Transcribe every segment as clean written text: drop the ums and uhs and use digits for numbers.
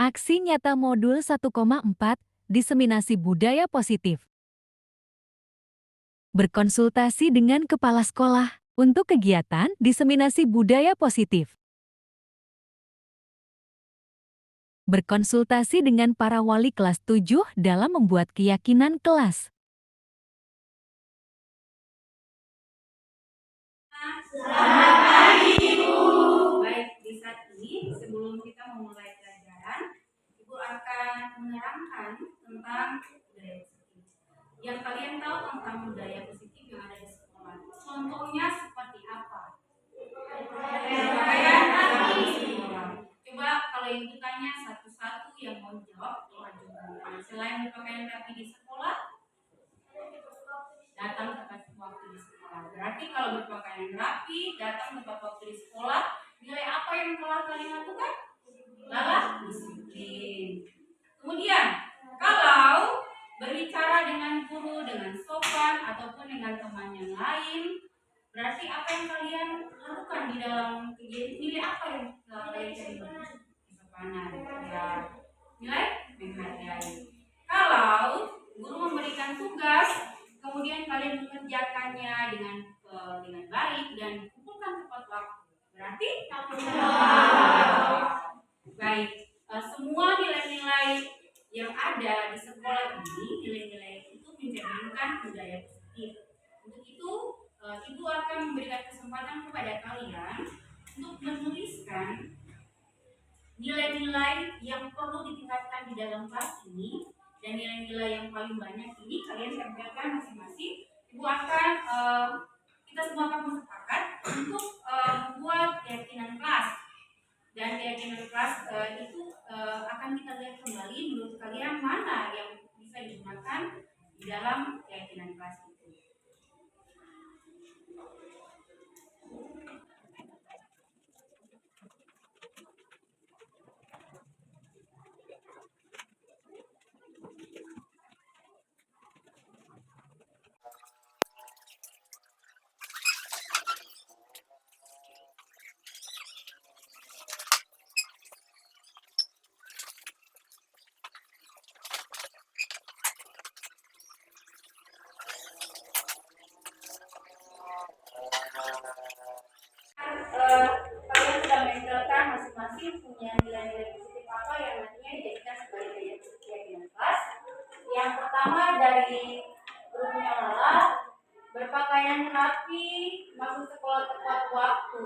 Aksi nyata modul 1,4, Diseminasi Budaya Positif. Berkonsultasi dengan kepala sekolah untuk kegiatan diseminasi budaya positif. Berkonsultasi dengan para wali kelas 7 dalam membuat keyakinan kelas. Selamat pagi, Ibu. Baik, di saat ini sebelum kita memulai pelajaran, Ibu akan menerangkan tentang budaya positif. Yang kalian tahu tentang budaya positif yang ada di sekolah. Contohnya seperti apa? Pakaian rapi. Coba kalau Ibu tanya satu-satu yang mau jawab, maju. Selain berpakaian rapi di sekolah, datang tepat waktu di sekolah. Berarti kalau berpakaian rapi, datang tepat waktu di sekolah, nilai apa yang telah kalian lakukan? Adalah disiplin. Kemudian, kalau berbicara dengan guru dengan sopan ataupun dengan teman yang lain, berarti apa yang kalian lakukan di dalam kegiatan? Nilai apa yang telah kalian cari? Kesopanan, ya. Nilai menghargai. Kalau guru memberikan tugas, kemudian kalian mengerjakannya dengan baik dan dikumpulkan tepat waktu, berarti baik. Semua nilai-nilai yang ada di sekolah ini, nilai-nilai itu mencerminkan budaya positif. Untuk itu, Ibu akan memberikan kesempatan kepada kalian untuk menuliskan nilai-nilai yang perlu ditingkatkan di dalam kelas ini, dan nilai-nilai yang paling banyak ini kalian tempelkan masing-masing. Ibu akan kita semua akan sepakat untuk membuat keyakinan kelas, dan keyakinan kelas itu akan kita lihat kembali menurut kalian mana yang bisa digunakan di dalam keyakinan kelas itu. Kalian sudah menentukan masing-masing punya nilai-nilai positif apa yang nantinya dijadikan sebagai keyakinan kelas. Yang pertama dari grupnya Lala, berpakaian rapi, masuk sekolah tepat waktu,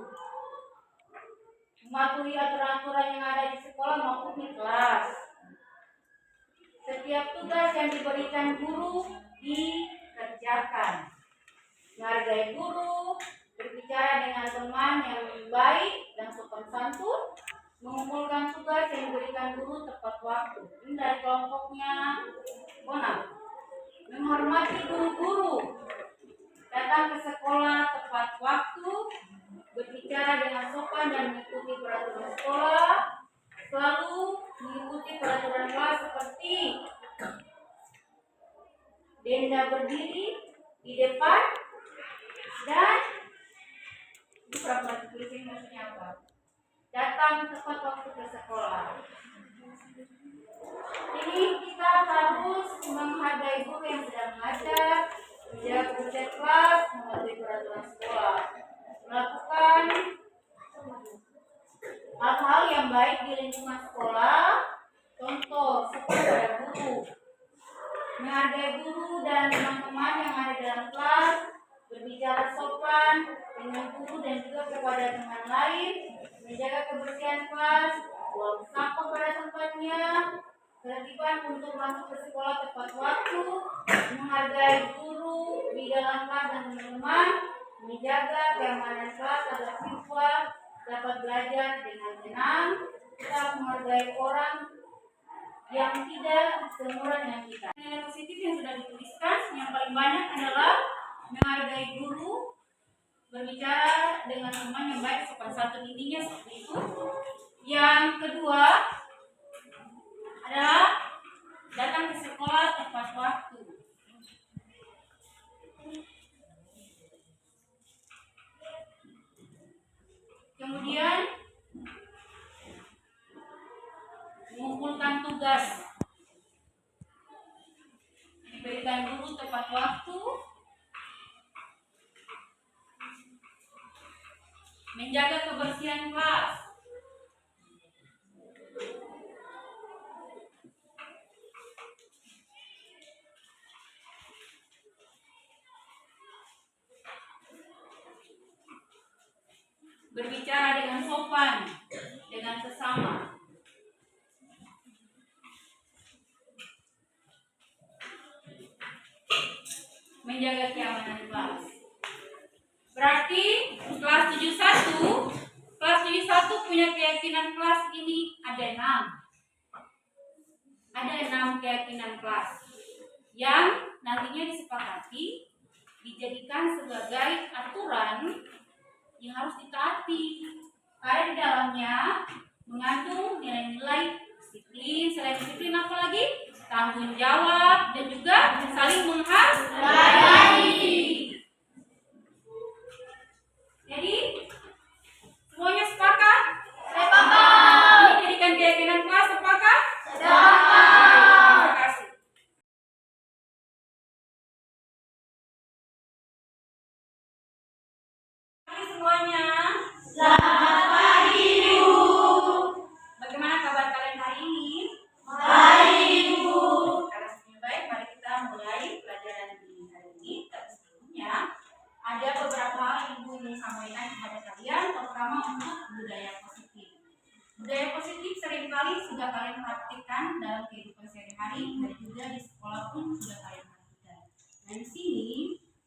mematuhi aturan-aturan yang ada di sekolah maupun di kelas. Setiap tugas yang diberikan guru dikerjakan, menghargai guru, berbicara dengan teman yang baik dan sopan santun, mengumpulkan tugas yang diberikan guru tepat waktu. Ini dari kelompoknya Bona. Menghormati guru-guru, datang ke sekolah tepat waktu, berbicara dengan sopan dan mengikuti peraturan sekolah, selalu mengikuti peraturan kelas seperti denda berdiri di depan, dan tulisin maksudnya apa? Datang tepat waktu ke sekolah. Ini kita harus menghargai guru yang sedang mengajar, menjaga kebersihan kelas, mematuhi peraturan sekolah, melakukan hal-hal yang baik di lingkungan sekolah. Contoh seperti pada guru, menghargai guru dan teman-teman yang ada dalam kelas, berbicara sopan dengan guru dan juga kepada teman lain, menjaga kebersihan kelas, buang sampah pada tempatnya, ketertiban untuk masuk ke sekolah tepat waktu, menghargai guru di dalam kelas dan teman-teman, menjaga keamanan kelas agar siswa dapat belajar dengan tenang. Kita menghargai orang yang tidak semurah dengan kita. Nilai positif yang sudah dituliskan yang paling banyak adalah menghargai guru, berbicara dengan teman yang baik, sopan santun, intinya seperti itu. Yang kedua adalah datang ke sekolah tepat waktu. Kemudian mengumpulkan dan guru tepat waktu, menjaga kebersihan kelas, berbicara dengan sopan dengan sesama, menjaga keamanan kelas. Berarti kelas 71 punya keyakinan kelas ini ada 6. Ada 6 keyakinan kelas yang nantinya disepakati dijadikan sebagai aturan yang harus ditaati. Karena di dalamnya mengandung nilai-nilai disiplin, selain disiplin apa lagi? Tanggung jawab dan juga saling menghargai. Jadi semuanya sepakat? Sepakat. Ini jadikan keyakinan kelas sepakat? Sepakat. Terima kasih. Hai semuanya. Selamat pagi, Ibu. Bagaimana kabar kalian hari ini? Baik, Ibu. Kalau semuanya baik, mari kita mulai pelajaran di hari ini. Tapi sebelumnya ada beberapa hal yang Ibu ingin sampaikan kepada kalian, terutama untuk budaya positif. Budaya positif seringkali sudah kalian praktikkan dalam kehidupan sehari-hari dan juga di sekolah pun sudah kalian praktikkan. Nah di sini,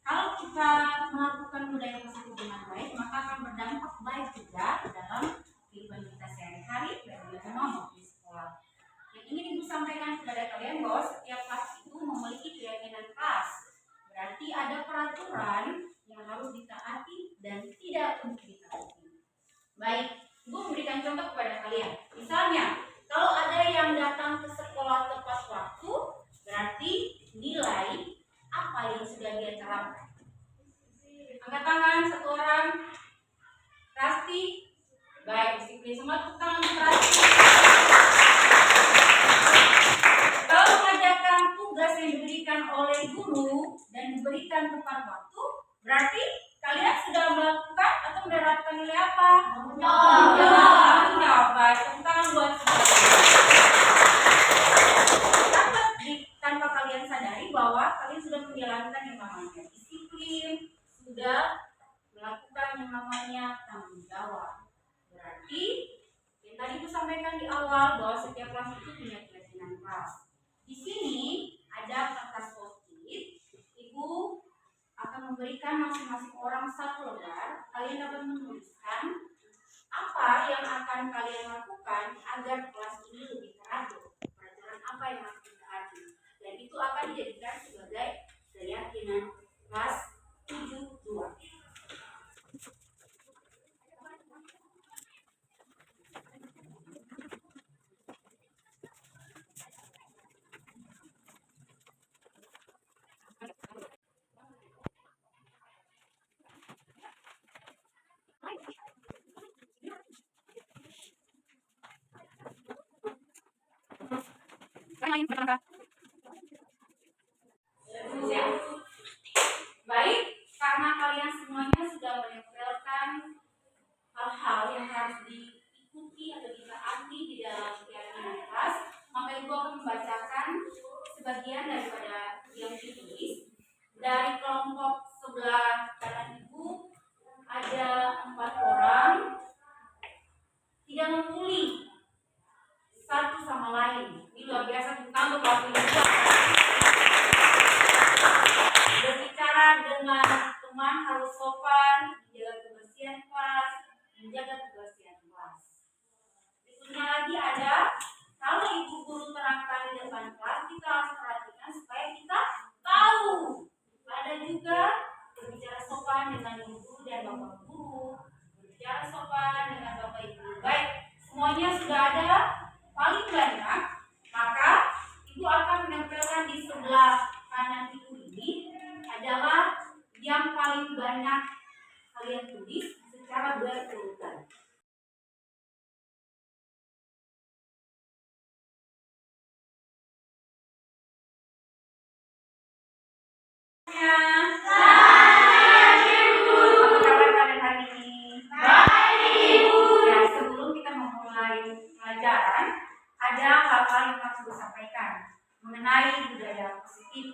kalau kita melakukan budaya positif dengan baik, maka akan berdampak baik juga dalam kehidupan kita sehari-hari dan juga maupun di sekolah. Yang ingin Ibu sampaikan kepada kalian bahwa setiap kelas itu memiliki keyakinan kelas. Berarti ada peraturan yang harus ditaati dan tidak untuk ditaati. Baik, Ibu memberikan contoh kepada kalian. Misalnya, kalau ada yang datang ke sekolah tepat waktu, berarti nilai apa yang sudah dia terapkan? Angkat tangan satu orang. Rasti. Baik, disiplin semua, tepuk tangan untuk Rasti. Kalau mengerjakan tugas yang diberikan oleh guru dan diberikan tepat waktu, berarti kalian sudah melakukan atau menerapkan nilai apa? Tanggung jawab. Baik, tepuk tangan buat tanpa kalian sadari bahwa kalian sudah menjalankan yang namanya disiplin, sudah melakukan yang namanya tanggung jawab. Berarti yang tadi Ibu sampaikan di awal bahwa setiap kelas itu punya keyakinan kelas. Di sini ada kertas post-it. Ibu akan memberikan masing-masing orang satu lembar. Kalian dapat menuliskan apa yang akan kalian lakukan agar kelas ini lebih teratur. Pelajaran apa yang harus ditaati. Dan itu akan dijadikan sebagai keyakinan kelas 72. Baik, karena kalian semuanya sudah menempelkan hal-hal yang harus diikuti atau ditaati di dalam keyakinan kelas, maka Ibu akan membacakan sebagian daripada yang ditulis. Dari kelompok sebelah kanan Ibu ada 4 orang tidak memulih satu sama lain. Ini luar biasa, tentang waktunya. Berbicara dengan teman harus sopan, menjaga kebersihan kelas, menjaga kebersihan kelas. Berikutnya lagi ada, kalau Ibu guru terangkan di depan kelas, kita harus perhatikan supaya kita tahu. Ada juga berbicara sopan dengan Ibu guru dan Bapak guru, berbicara sopan dengan Bapak Ibu. Baik, semuanya sudah ada. Paling banyak, maka Ibu akan menempelkan di sebelah kanan Ibu ini adalah yang paling banyak kalian tulis secara berurutan. semuanya? Selamat, Ibu. Apa kabar kalian hari ini? Baik, Ibu. Ya, sebelum kita memulai pelajaran, ada hal-hal yang harus disampaikan mengenai budaya positif.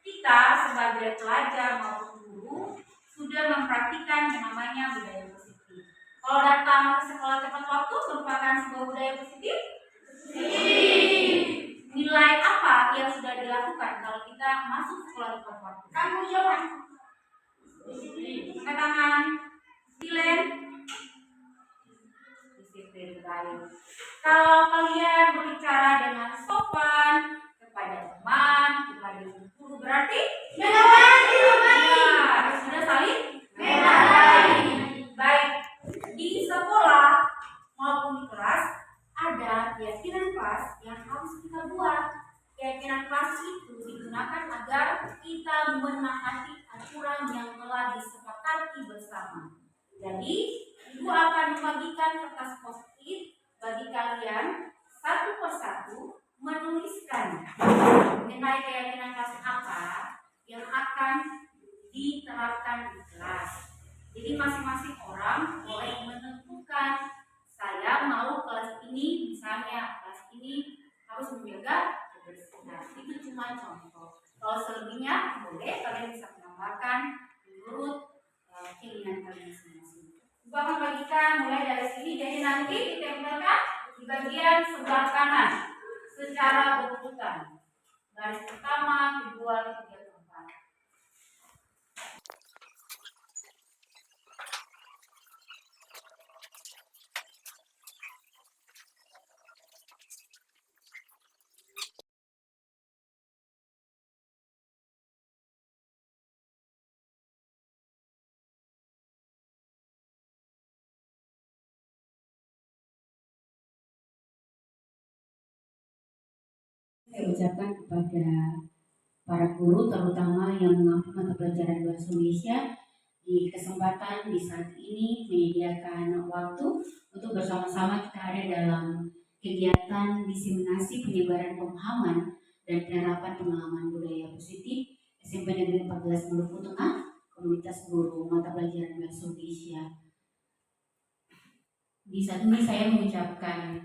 Kita sebagai pelajar maupun guru sudah mempraktikkan yang namanya budaya positif. Kalau datang ke sekolah tepat waktu merupakan sebuah budaya positif? Nilai apa yang sudah dilakukan kalau kita masuk sekolah tepat waktu? Kamu jawab. Angkat tangan. Disiplin. Disiplin, baik. Kalau kalian berbicara dengan sopan kepada teman, kepada guru, berarti sudah saling baik. Di sekolah maupun di kelas ada keyakinan kelas yang harus kita buat. Keyakinan kelas itu digunakan agar kita menaati aturan yang telah disepakati bersama. Jadi, Ibu akan membagikan kertas post-it bagi kalian satu persatu menuliskan mengenai keyakinan kelas apa yang akan diterapkan di kelas. Jadi masing-masing orang boleh menentukan, saya mau kelas ini, misalnya kelas ini harus menjaga kebersihan. Itu cuma contoh. Kalau selebihnya boleh kalian bisa menambahkan menurut keinginan kalian masing-masing. Ibu akan bagikan mulai dari sini, jadi nanti ditempelkan di bagian sebelah kanan secara berurutan. Baris pertama, kedua, ketiga, keempat. Saya ucapkan kepada para guru terutama yang mengampu mata pelajaran bahasa Indonesia di kesempatan di saat ini menyediakan waktu untuk bersama-sama kita ada dalam kegiatan diseminasi penyebaran pemahaman dan penerapan pengalaman budaya positif SMP Negeri 14 Maluku Tengah, komunitas guru mata pelajaran bahasa Indonesia. Di saat ini saya mengucapkan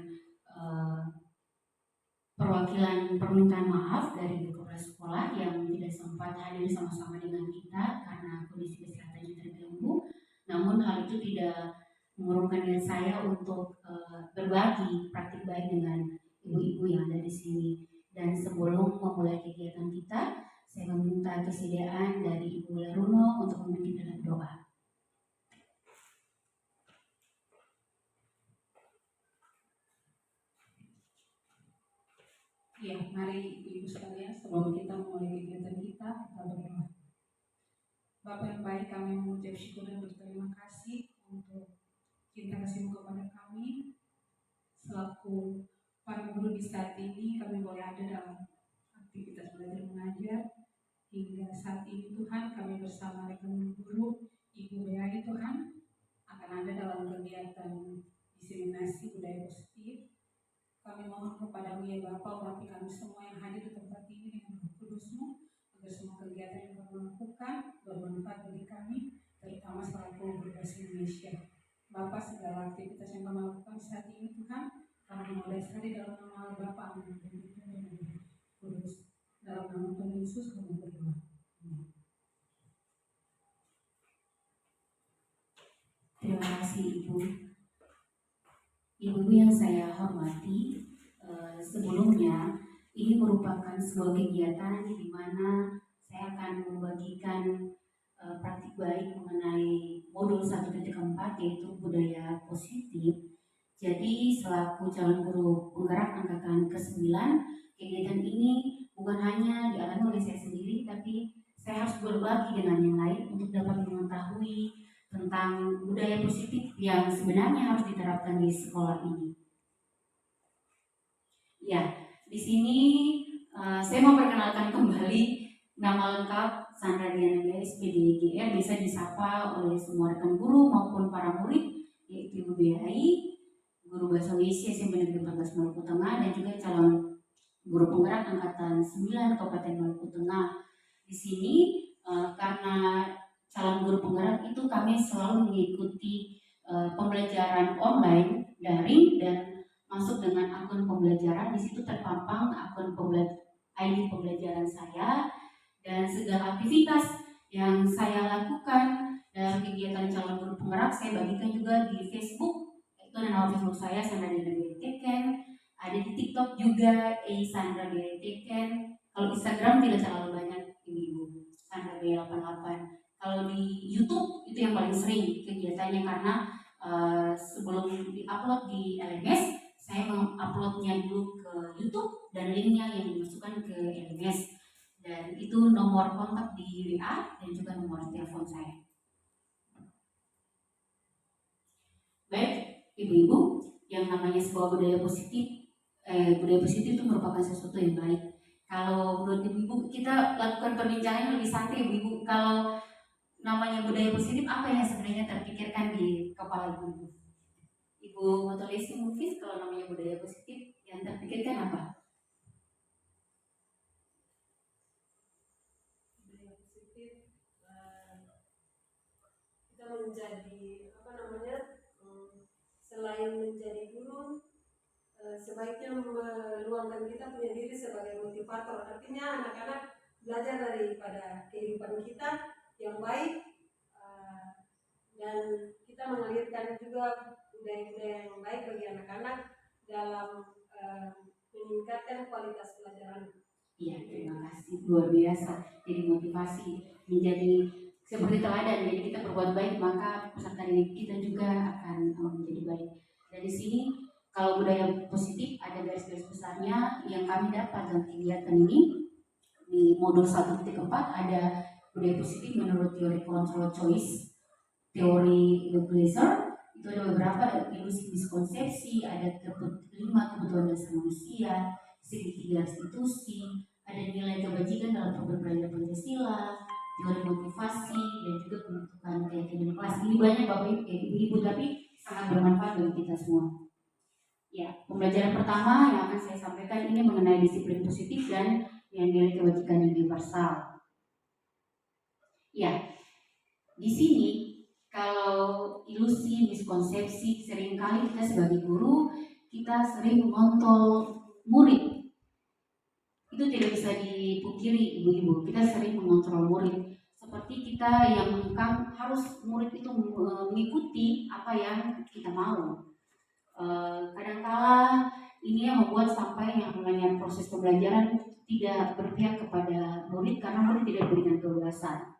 perwakilan permintaan maaf dari kepala sekolah yang tidak sempat hadir sama-sama dengan kita karena kondisi kesehatannya terganggu. Namun hal itu tidak mengurungkan niat saya untuk berbagi praktik baik dengan ibu-ibu yang ada di sini. Dan sebelum memulai kegiatan kita, saya meminta kesediaan dari Ibu Laruno untuk memimpin dalam doa. Ya, mari Ibu sekalian sebelum kita memulai kegiatan kita berdoa. Bapa yang baik, kami mengucap syukur dan berterima kasih untuk cinta kasih-Mu kepada kami. Selaku para guru di saat ini, kami boleh ada dalam aktivitas belajar mengajar. Hingga saat ini Tuhan, kami bersama rekan guru Ibu Bea Tuhan akan ada dalam kegiatan diseminasi budaya positif. Kami mohon kepada-Mu ya Bapa, urapi kami semua yang hadir di tempat ini dengan Roh Kudus-Mu, agar semua kegiatan yang kami lakukan bermanfaat bagi kami, terutama selaku guru bahasa Indonesia. Bapa, segala aktivitas yang kami lakukan saat ini Tuhan, kami mau dasari dalam nama Bapa, Anak, dan Roh Kudus. Dalam nama Tuhan Yesus kami berdoa. Terima kasih Ibu. Ibu yang saya hormati, sebelumnya ini merupakan sebuah kegiatan di mana saya akan membagikan praktik baik mengenai modul 1.4 yaitu budaya positif. Jadi selaku calon guru penggerak angkatan ke-9, kegiatan ini bukan hanya dialami oleh saya sendiri, tapi saya harus berbagi dengan yang lain untuk dapat mengetahui tentang budaya positif yang sebenarnya harus diterapkan di sekolah ini. Ya, di sini saya memperkenalkan kembali nama lengkap Sandra Diana Bea, SPD GR, bisa disapa oleh semua rekan guru maupun para murid, yaitu Ibu BHI, guru bahasa Indonesia SMP Negeri 14 Maluku Tengah, dan juga calon guru penggerak angkatan 9 Kabupaten Maluku Tengah. Di sini karena calon guru penggerak itu kami selalu mengikuti pembelajaran online daring dan masuk dengan akun pembelajaran. Di situ terpampang ID pembelajaran saya dan segala aktivitas yang saya lakukan dalam kegiatan calon guru penggerak saya bagikan juga di Facebook. Itu nama Facebook saya Sandra Dina Teken. Ada di TikTok juga Sandra Dina Teken. Kalau Instagram tidak terlalu banyak ibu-ibu, Sandra B88. Kalau di YouTube itu yang paling sering kegiatannya karena sebelum diupload di LMS, saya menguploadnya dulu ke YouTube dan linknya yang dimasukkan ke LMS. Dan itu nomor kontak di WA dan juga nomor telepon saya. Baik, ibu-ibu, yang namanya sebuah budaya positif itu merupakan sesuatu yang baik. Kalau menurut ibu-ibu, kita lakukan perbincangan lebih santai ibu-ibu. Kalau namanya budaya positif, apa yang sebenarnya terpikirkan di kepala ibu-ibu? Ibu Motolesi mungkin kalau namanya budaya positif yang terpikirkan apa? Budaya positif, kita menjadi selain menjadi guru, sebaiknya meluangkan kita punya diri sebagai motivator. Artinya anak-anak belajar daripada kehidupan kita yang baik, dan kita mengalirkan juga budaya-budaya yang baik bagi anak-anak dalam meningkatkan kualitas pelajaran. Iya, terima kasih, luar biasa. Jadi motivasi menjadi seperti teladan. Jadi kita berbuat baik maka peserta didik kita juga akan menjadi baik. Dari sini kalau budaya positif ada garis-garis besarnya yang kami dapat dalam kegiatan ini. Di modul 1.4 ada budaya positif menurut teori control choice, teori Glaser. Itu ada beberapa ilusi miskonsepsi, ada 5 kebutuhan dasar manusia, segitiga institusi, ada nilai kebajikan dalam program belajar Pancasila, teori motivasi, dan juga pembentukan keyakinan kelas. Ini banyak Bapak Ibu, tapi sangat bermanfaat bagi kita semua. Ya, pembelajaran pertama yang akan saya sampaikan ini mengenai disiplin positif dan yang nilai kebajikan universal. Ya, di sini kalau ilusi, miskonsepsi, seringkali kita sebagai guru kita sering mengontrol murid. Itu tidak bisa dipungkiri ibu-ibu, kita sering mengontrol murid. Seperti kita yang mengekang harus murid itu mengikuti apa yang kita mau. Kadangkala ini yang membuat sampai yang namanya proses pembelajaran tidak berpihak kepada murid karena murid tidak diberikan kebebasan.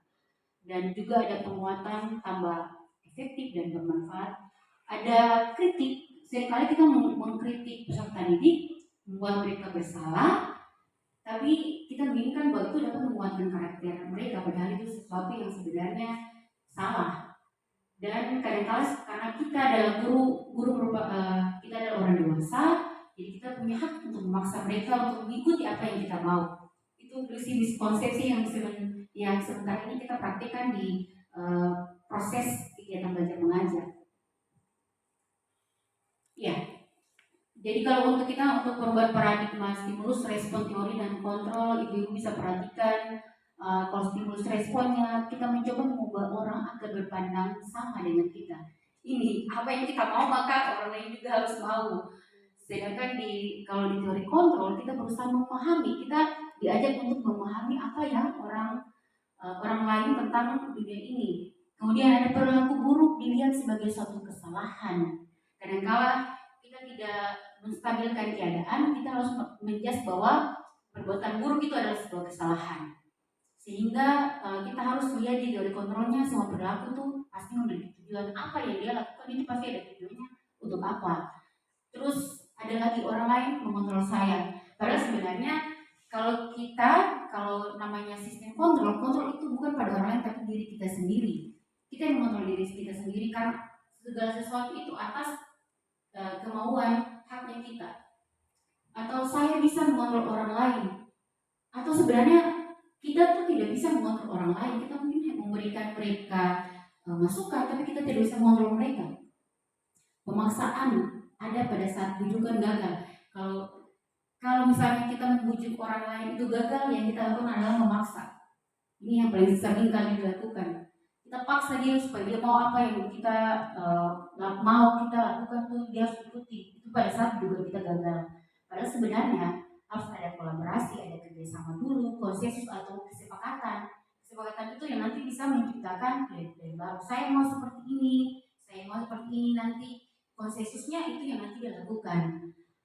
Dan juga ada penguatan tambah efektif dan bermanfaat. Ada kritik, seringkali kita mengkritik peserta didik, membuat mereka bersalah, tapi kita menginginkan bahwa itu dapat menguatkan karakter mereka, padahal itu sesuatu yang sebenarnya salah. Dan kadang-kala karena kita adalah kita adalah orang dewasa, jadi kita punya hak untuk memaksa mereka untuk mengikuti apa yang kita mau. Itu prinsip miskonsepsi yang sebentar ini kita praktikkan di proses kegiatan belajar mengajar. Ya, jadi kalau untuk membuat paradigma stimulus, respon, teori, dan kontrol, ibu-ibu bisa perhatikan kalau stimulus responnya kita mencoba mengubah orang agar berpandang sama dengan kita. Ini apa yang kita mau maka orang lain juga harus mau. Sedangkan kalau di teori kontrol kita berusaha memahami, kita diajak untuk memahami apa yang orang lain tentang dunia ini. Kemudian ada perilaku buruk dilihat sebagai suatu kesalahan. Kadang-kala kita tidak menstabilkan keadaan, kita harus menjudge bahwa perbuatan buruk itu adalah sebuah kesalahan. Sehingga kita harus lihat di teori kontrolnya semua perilaku itu pasti memiliki tujuan. Apa yang dia lakukan itu pasti ada tujuannya untuk apa. Terus ada lagi orang lain mengontrol saya. Padahal sebenarnya kalau namanya sistem kontrol itu bukan pada orang lain tapi diri kita sendiri. Kita yang mengontrol diri kita sendiri karena segala sesuatu itu atas kemauan haknya kita. Atau saya bisa mengontrol orang lain. Atau sebenarnya kita tuh tidak bisa mengontrol orang lain. Kita mungkin memberikan mereka masukan tapi kita tidak bisa mengontrol mereka. Pemaksaan ada pada saat bujukan gagal. Kalau misalnya kita membujuk orang lain itu gagal, yang kita lakukan adalah memaksa. Ini yang paling sering kali dilakukan. Kita paksa dia supaya dia mau apa yang kita mau kita lakukan tuh dia harus ikuti. Itu pada saat juga kita gagal. Padahal sebenarnya harus ada kolaborasi, ada kerjasama dulu, konsensus atau kesepakatan. Kesepakatan itu yang nanti bisa menciptakan plan baru. Saya mau seperti ini, saya mau seperti ini nanti. Konsensusnya itu yang nanti dilakukan.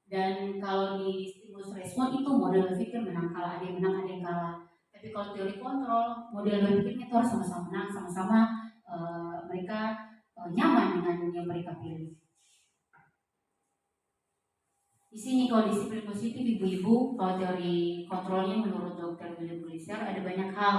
Dan kalau di stimulus respon itu model berpikir menang kalah, ada yang menang ada yang kalah. Tapi kalau teori kontrol, model berpikirnya itu harus sama-sama menang, sama-sama mereka nyaman dengan yang mereka pilih. Di sini kalau disiplin positif ibu-ibu, kalau teori kontrolnya menurut Dr. William Gleiser ada banyak hal.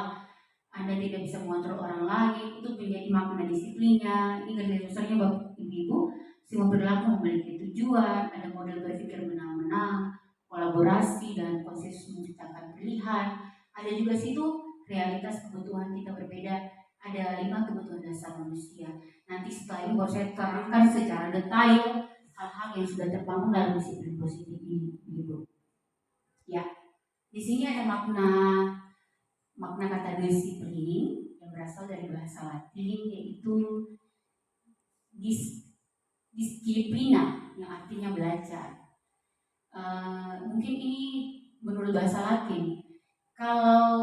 Anda tidak bisa mengontrol orang lain, itu menjadi makna disiplinnya. Ini garis besarnya Bapak Ibu, semua perilaku memiliki tujuan, ada model berpikir menang-menang, kolaborasi dan konsensus menciptakan pilihan. Ada juga situ realitas kebutuhan kita berbeda. Ada 5 kebutuhan dasar manusia. Nanti setelah ini baru saya terangkan secara detail hal-hal yang sudah terbangun dalam disiplin positif ini, Ibu. Ya, di sini ada makna kata disiplin yang berasal dari bahasa Latin yaitu disiplina yang artinya belajar. Mungkin ini menurut bahasa Latin. Kalau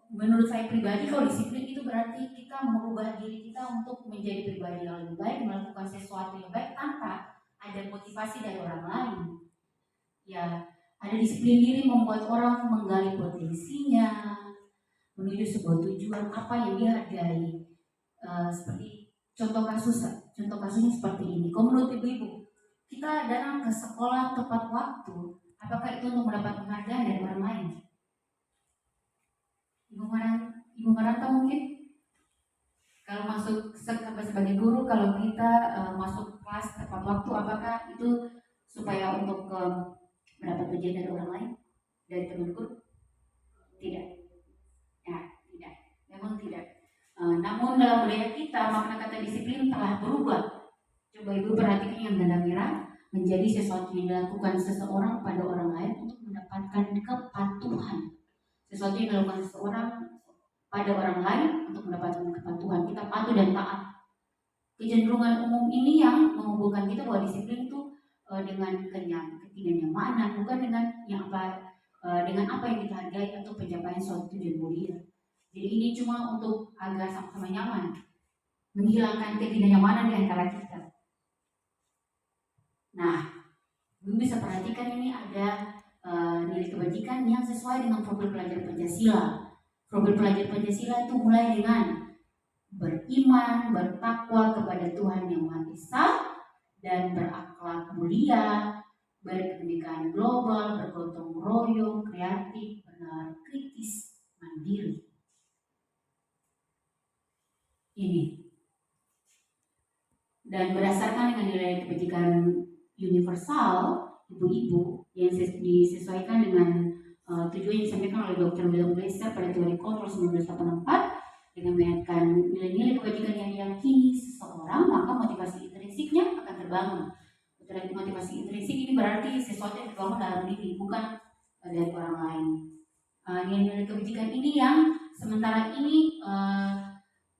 menurut saya pribadi, kalau disiplin itu berarti kita merubah diri kita untuk menjadi pribadi yang lebih baik, melakukan sesuatu yang baik tanpa ada motivasi dari orang lain. Ya, ada disiplin diri membuat orang menggali potensinya, menuju sebuah tujuan apa yang dihargai. Seperti contoh kasusnya seperti ini. Kalau menurut ibu-ibu, kita datang ke sekolah tepat waktu, apakah itu untuk mendapat penghargaan dari orang lain? Ibu Maranta mungkin kalau masuk sebagai guru, kalau kita masuk kelas tepat waktu, apakah itu supaya untuk mendapat pujian dari orang lain, dari teman guru? Tidak. Ya, tidak. Memang tidak. Namun dalam budaya kita makna kata disiplin telah berubah. Coba ibu perhatikan yang tanda merah, menjadi sesuatu yang dilakukan seseorang pada orang lain untuk mendapatkan kepatuhan. Sesuatu yang dilakukan seseorang pada orang lain untuk mendapatkan kepatuhan. Kita patuh dan taat. Kecenderungan umum ini yang menghubungkan kita bahwa disiplin itu dengan kenyamanan, bukan dengan yang dengan apa yang kita hargai atau pencapaian suatu tujuan mulia. Jadi ini cuma untuk agar sama-sama nyaman, menghilangkan ketidaknyamanan di antara kita. Nah, Ibu bisa perhatikan ini ada nilai kebajikan yang sesuai dengan profil pelajar Pancasila. Profil pelajar Pancasila itu mulai dengan beriman, bertakwa kepada Tuhan Yang Maha Esa, dan berakhlak mulia, berkebinekaan global, bergotong royong, kreatif, benar, kritis, mandiri. Ini. Dan berdasarkan dengan nilai kebajikan universal, ibu-ibu yang disesuaikan dengan tujuan yang disampaikan oleh Dr. William Gleiser pada teori kontrol 1984 dengan mengingatkan nilai-nilai kebajikan yang diyakini seseorang, maka motivasi intrinsiknya akan terbangun. Motivasi intrinsik ini berarti sesuatu yang terbangun dalam diri, bukan dari orang lain. Nilai-nilai kebajikan ini yang sementara ini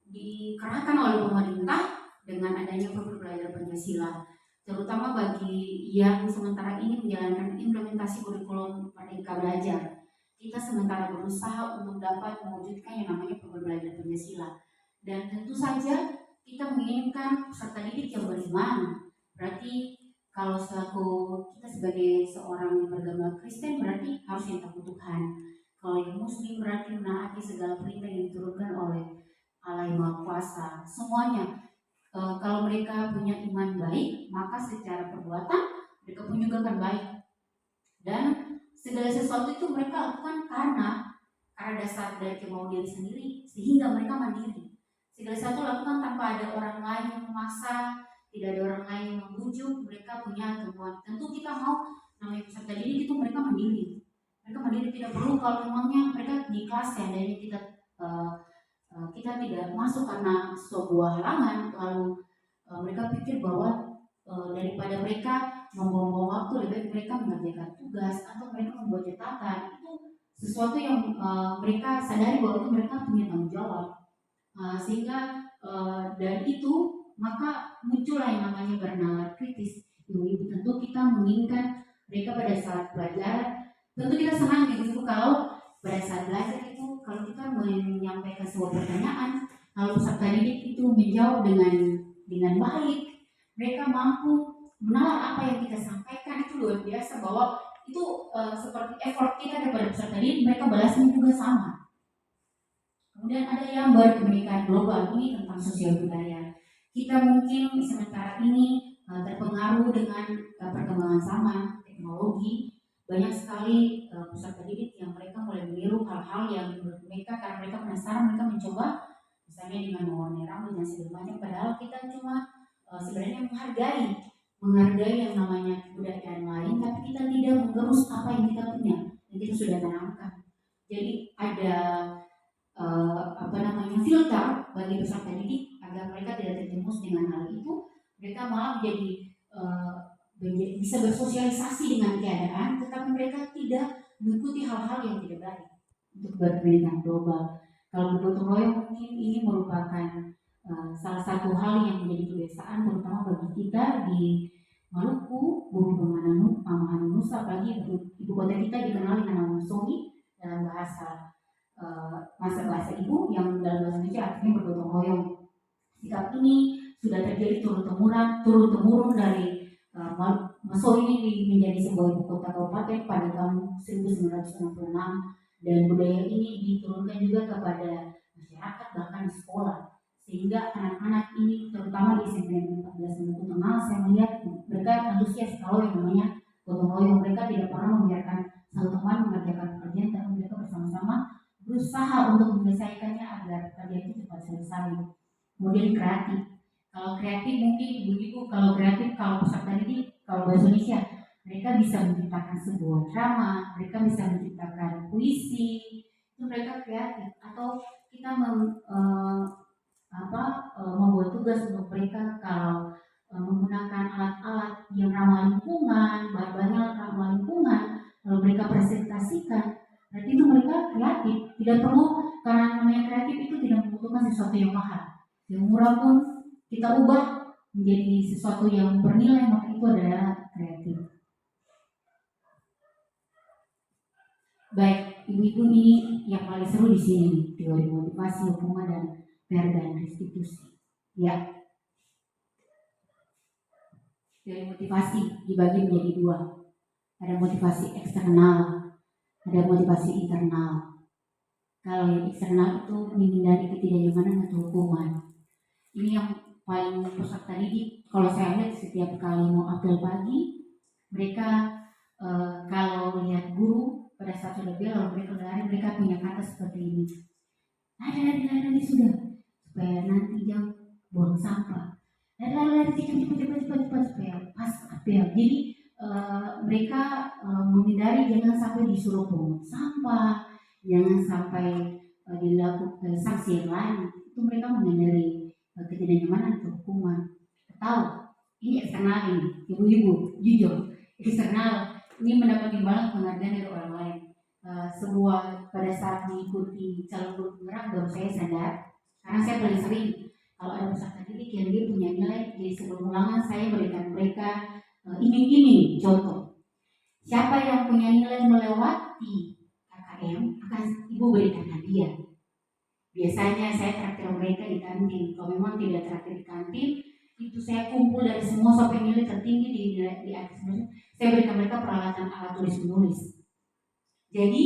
dikerahkan oleh pemerintah dengan adanya program belajar Pancasila, terutama bagi yang sementara ini menjalankan implementasi kurikulum Merdeka Belajar. Kita sementara berusaha untuk dapat mewujudkan yang namanya program belajar Pancasila, dan tentu saja kita menginginkan peserta didik yang beriman. Berarti kalau selaku kita sebagai seorang yang beragama Kristen berarti harus yang takut Tuhan. Kalau yang Muslim berarti menaati segala perintah yang diturunkan oleh Allah yang Maha Kuasa. Semuanya. Kalau mereka punya iman baik, maka secara perbuatan mereka pun juga akan baik. Dan segala sesuatu itu mereka lakukan karena dasar dari kemauan diri sendiri, sehingga mereka mandiri. Segala sesuatu lakukan tanpa ada orang lain yang memaksa, tidak ada orang lain yang membujuk, mereka punya kemauan. Tentu kita mau namanya peserta didik itu mereka mandiri. Mereka mandiri, tidak perlu kalau memangnya mereka di kelas ya, dari kita tidak masuk karena sebuah halangan, lalu mereka pikir bahwa daripada mereka membuang-buang waktu, lebih baik mereka mengerjakan tugas atau mereka membuat catatan. Itu sesuatu yang mereka sadari bahwa itu mereka punya tanggung jawab. Sehingga dari itu maka muncullah yang namanya bernalar kritis. Ibu-ibu, tentu kita menginginkan mereka pada saat belajar, tentu kita senang ibu-ibu kalau pada saat belajar itu kalau kita menyampaikan sebuah pertanyaan, kalau peserta didik itu menjawab dengan baik, mereka mampu menalar apa yang kita sampaikan, itu luar biasa bahwa itu seperti effort kita daripada peserta didik, mereka balasnya juga sama. Kemudian ada yang berkebinekaan global, ini tentang sosial budaya. Kita mungkin sementara ini terpengaruh dengan perkembangan zaman teknologi, banyak sekali peserta didik yang mereka mulai meniru hal-hal yang menurut mereka karena mereka penasaran, mereka mencoba misalnya dengan mewarnai rambut dan segala macam, padahal kita cuma sebenarnya menghargai yang namanya kebudayaan lain, tapi kita tidak menggerus apa yang kita punya yang kita sudah tanamkan. Jadi ada filter bagi peserta didik agar mereka tidak terjerumus dengan hal itu, mereka malah bisa bersosialisasi dengan keadaan, tetapi mereka tidak mengikuti hal-hal yang tidak baik untuk berpendidikan global. Kalau bergotong royong mungkin ini merupakan salah satu hal yang menjadi kebiasaan terutama bagi kita di Maluku, Bumi Pemanahan Nusa, apalagi ibu kota kita dikenal dengan nama Masohi dalam bahasa ibu, yang dalam bahasa Indonesia artinya bergotong royong. Sikap ini sudah terjadi turun temurun dari Masohi ini menjadi sebuah ibu kota kabupaten pada tahun 1966, dan budaya ini diturunkan juga kepada masyarakat bahkan di sekolah, sehingga anak-anak ini terutama di SMP 14 Maluku Tengah, saya melihat mereka antusias kalau yang namanya gotong royong. Mereka tidak pernah membiarkan satu teman mengerjakan pekerjaan, tapi mereka bersama-sama berusaha untuk menyelesaikannya agar pekerjaan itu cepat selesai. Kemudian kreatif. Kalau kreatif mungkin ibu-ibu, kalau peserta didik, kalau bahasa Indonesia, mereka bisa menciptakan sebuah drama, mereka bisa menciptakan puisi, itu mereka kreatif. Atau kita membuat tugas untuk mereka kalau menggunakan alat-alat yang ramah lingkungan, bahan-bahan yang ramah lingkungan, kalau mereka presentasikan, berarti itu mereka kreatif. Tidak perlu, karena namanya kreatif itu tidak membutuhkan sesuatu yang mahal, yang murah pun kita ubah menjadi sesuatu yang bernilai, maka itu adalah kreatif. Baik, ibu-ibu, ini yang paling seru di sini, teori motivasi, hukuman, dan PR dan restitusi. Ya, teori motivasi dibagi menjadi dua. Ada motivasi eksternal, ada motivasi internal. Kalau yang eksternal itu menghindari ketidaknyamanan atau hukuman. Ini yang paling peserta didik, kalau saya lihat setiap kali mau apel pagi, mereka kalau lihat guru pada saat sudah bel, lalu mereka lari, mereka punya kata seperti ini, lari sudah, supaya nanti jam buang sampah, lari cepat supaya pas apel. Jadi mereka menghindari jangan sampai disuruh pungut sampah, jangan sampai dilakukan sanksi yang lain. Itu mereka menghindari ketidaknyamanan atau hukuman. Tahu ini eksternal, ini ibu-ibu jujur eksternal ini mendapat imbalan penghargaan dari orang lain. Sebuah pada saat mengikuti calon guru penggerak baru saya sadar, karena saya paling sering kalau ada peserta didik yang dia punya nilai, jadi sebelum ulangan saya berikan mereka iming-iming. Contoh, siapa yang punya nilai melewati KKM akan ibu berikan hadiah. Biasanya saya traktir mereka di kantin. Kalau memang tidak traktir di kantin, itu saya kumpul dari semua sampai nilai tertinggi di atas. Saya berikan mereka peralatan alat tulis menulis. Jadi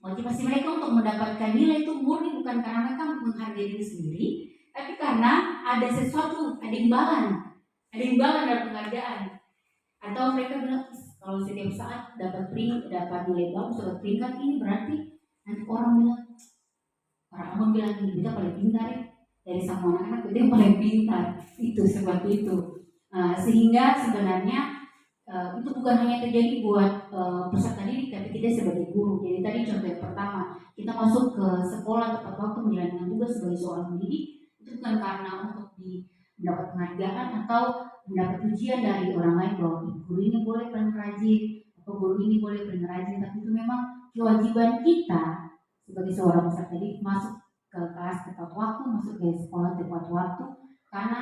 motivasi mereka untuk mendapatkan nilai itu murni bukan karena mereka menghargai diri sendiri, tapi karena ada sesuatu, ada imbalan dan penghargaan. Atau mereka bilang, kalau setiap saat dapat nilai bagus, dapat peringkat, ini berarti nanti orang abang bilang ini kita paling pintar ya, dari semua anak-anak itu yang paling pintar, itu seperti itu. Sehingga sebenarnya itu bukan hanya terjadi buat peserta didik, tapi kita sebagai guru. Jadi tadi contoh yang pertama, kita masuk ke sekolah tepat waktu menjalankan tugas sebagai seorang pendidik, itu bukan karena untuk mendapat penghargaan atau mendapat pujian dari orang lain bahwa guru ini boleh paling rajin atau guru ini boleh paling rajin, tapi itu memang kewajiban kita sebagai seorang peserta didik masuk ke kelas tepat waktu, masuk ke sekolah tepat waktu, karena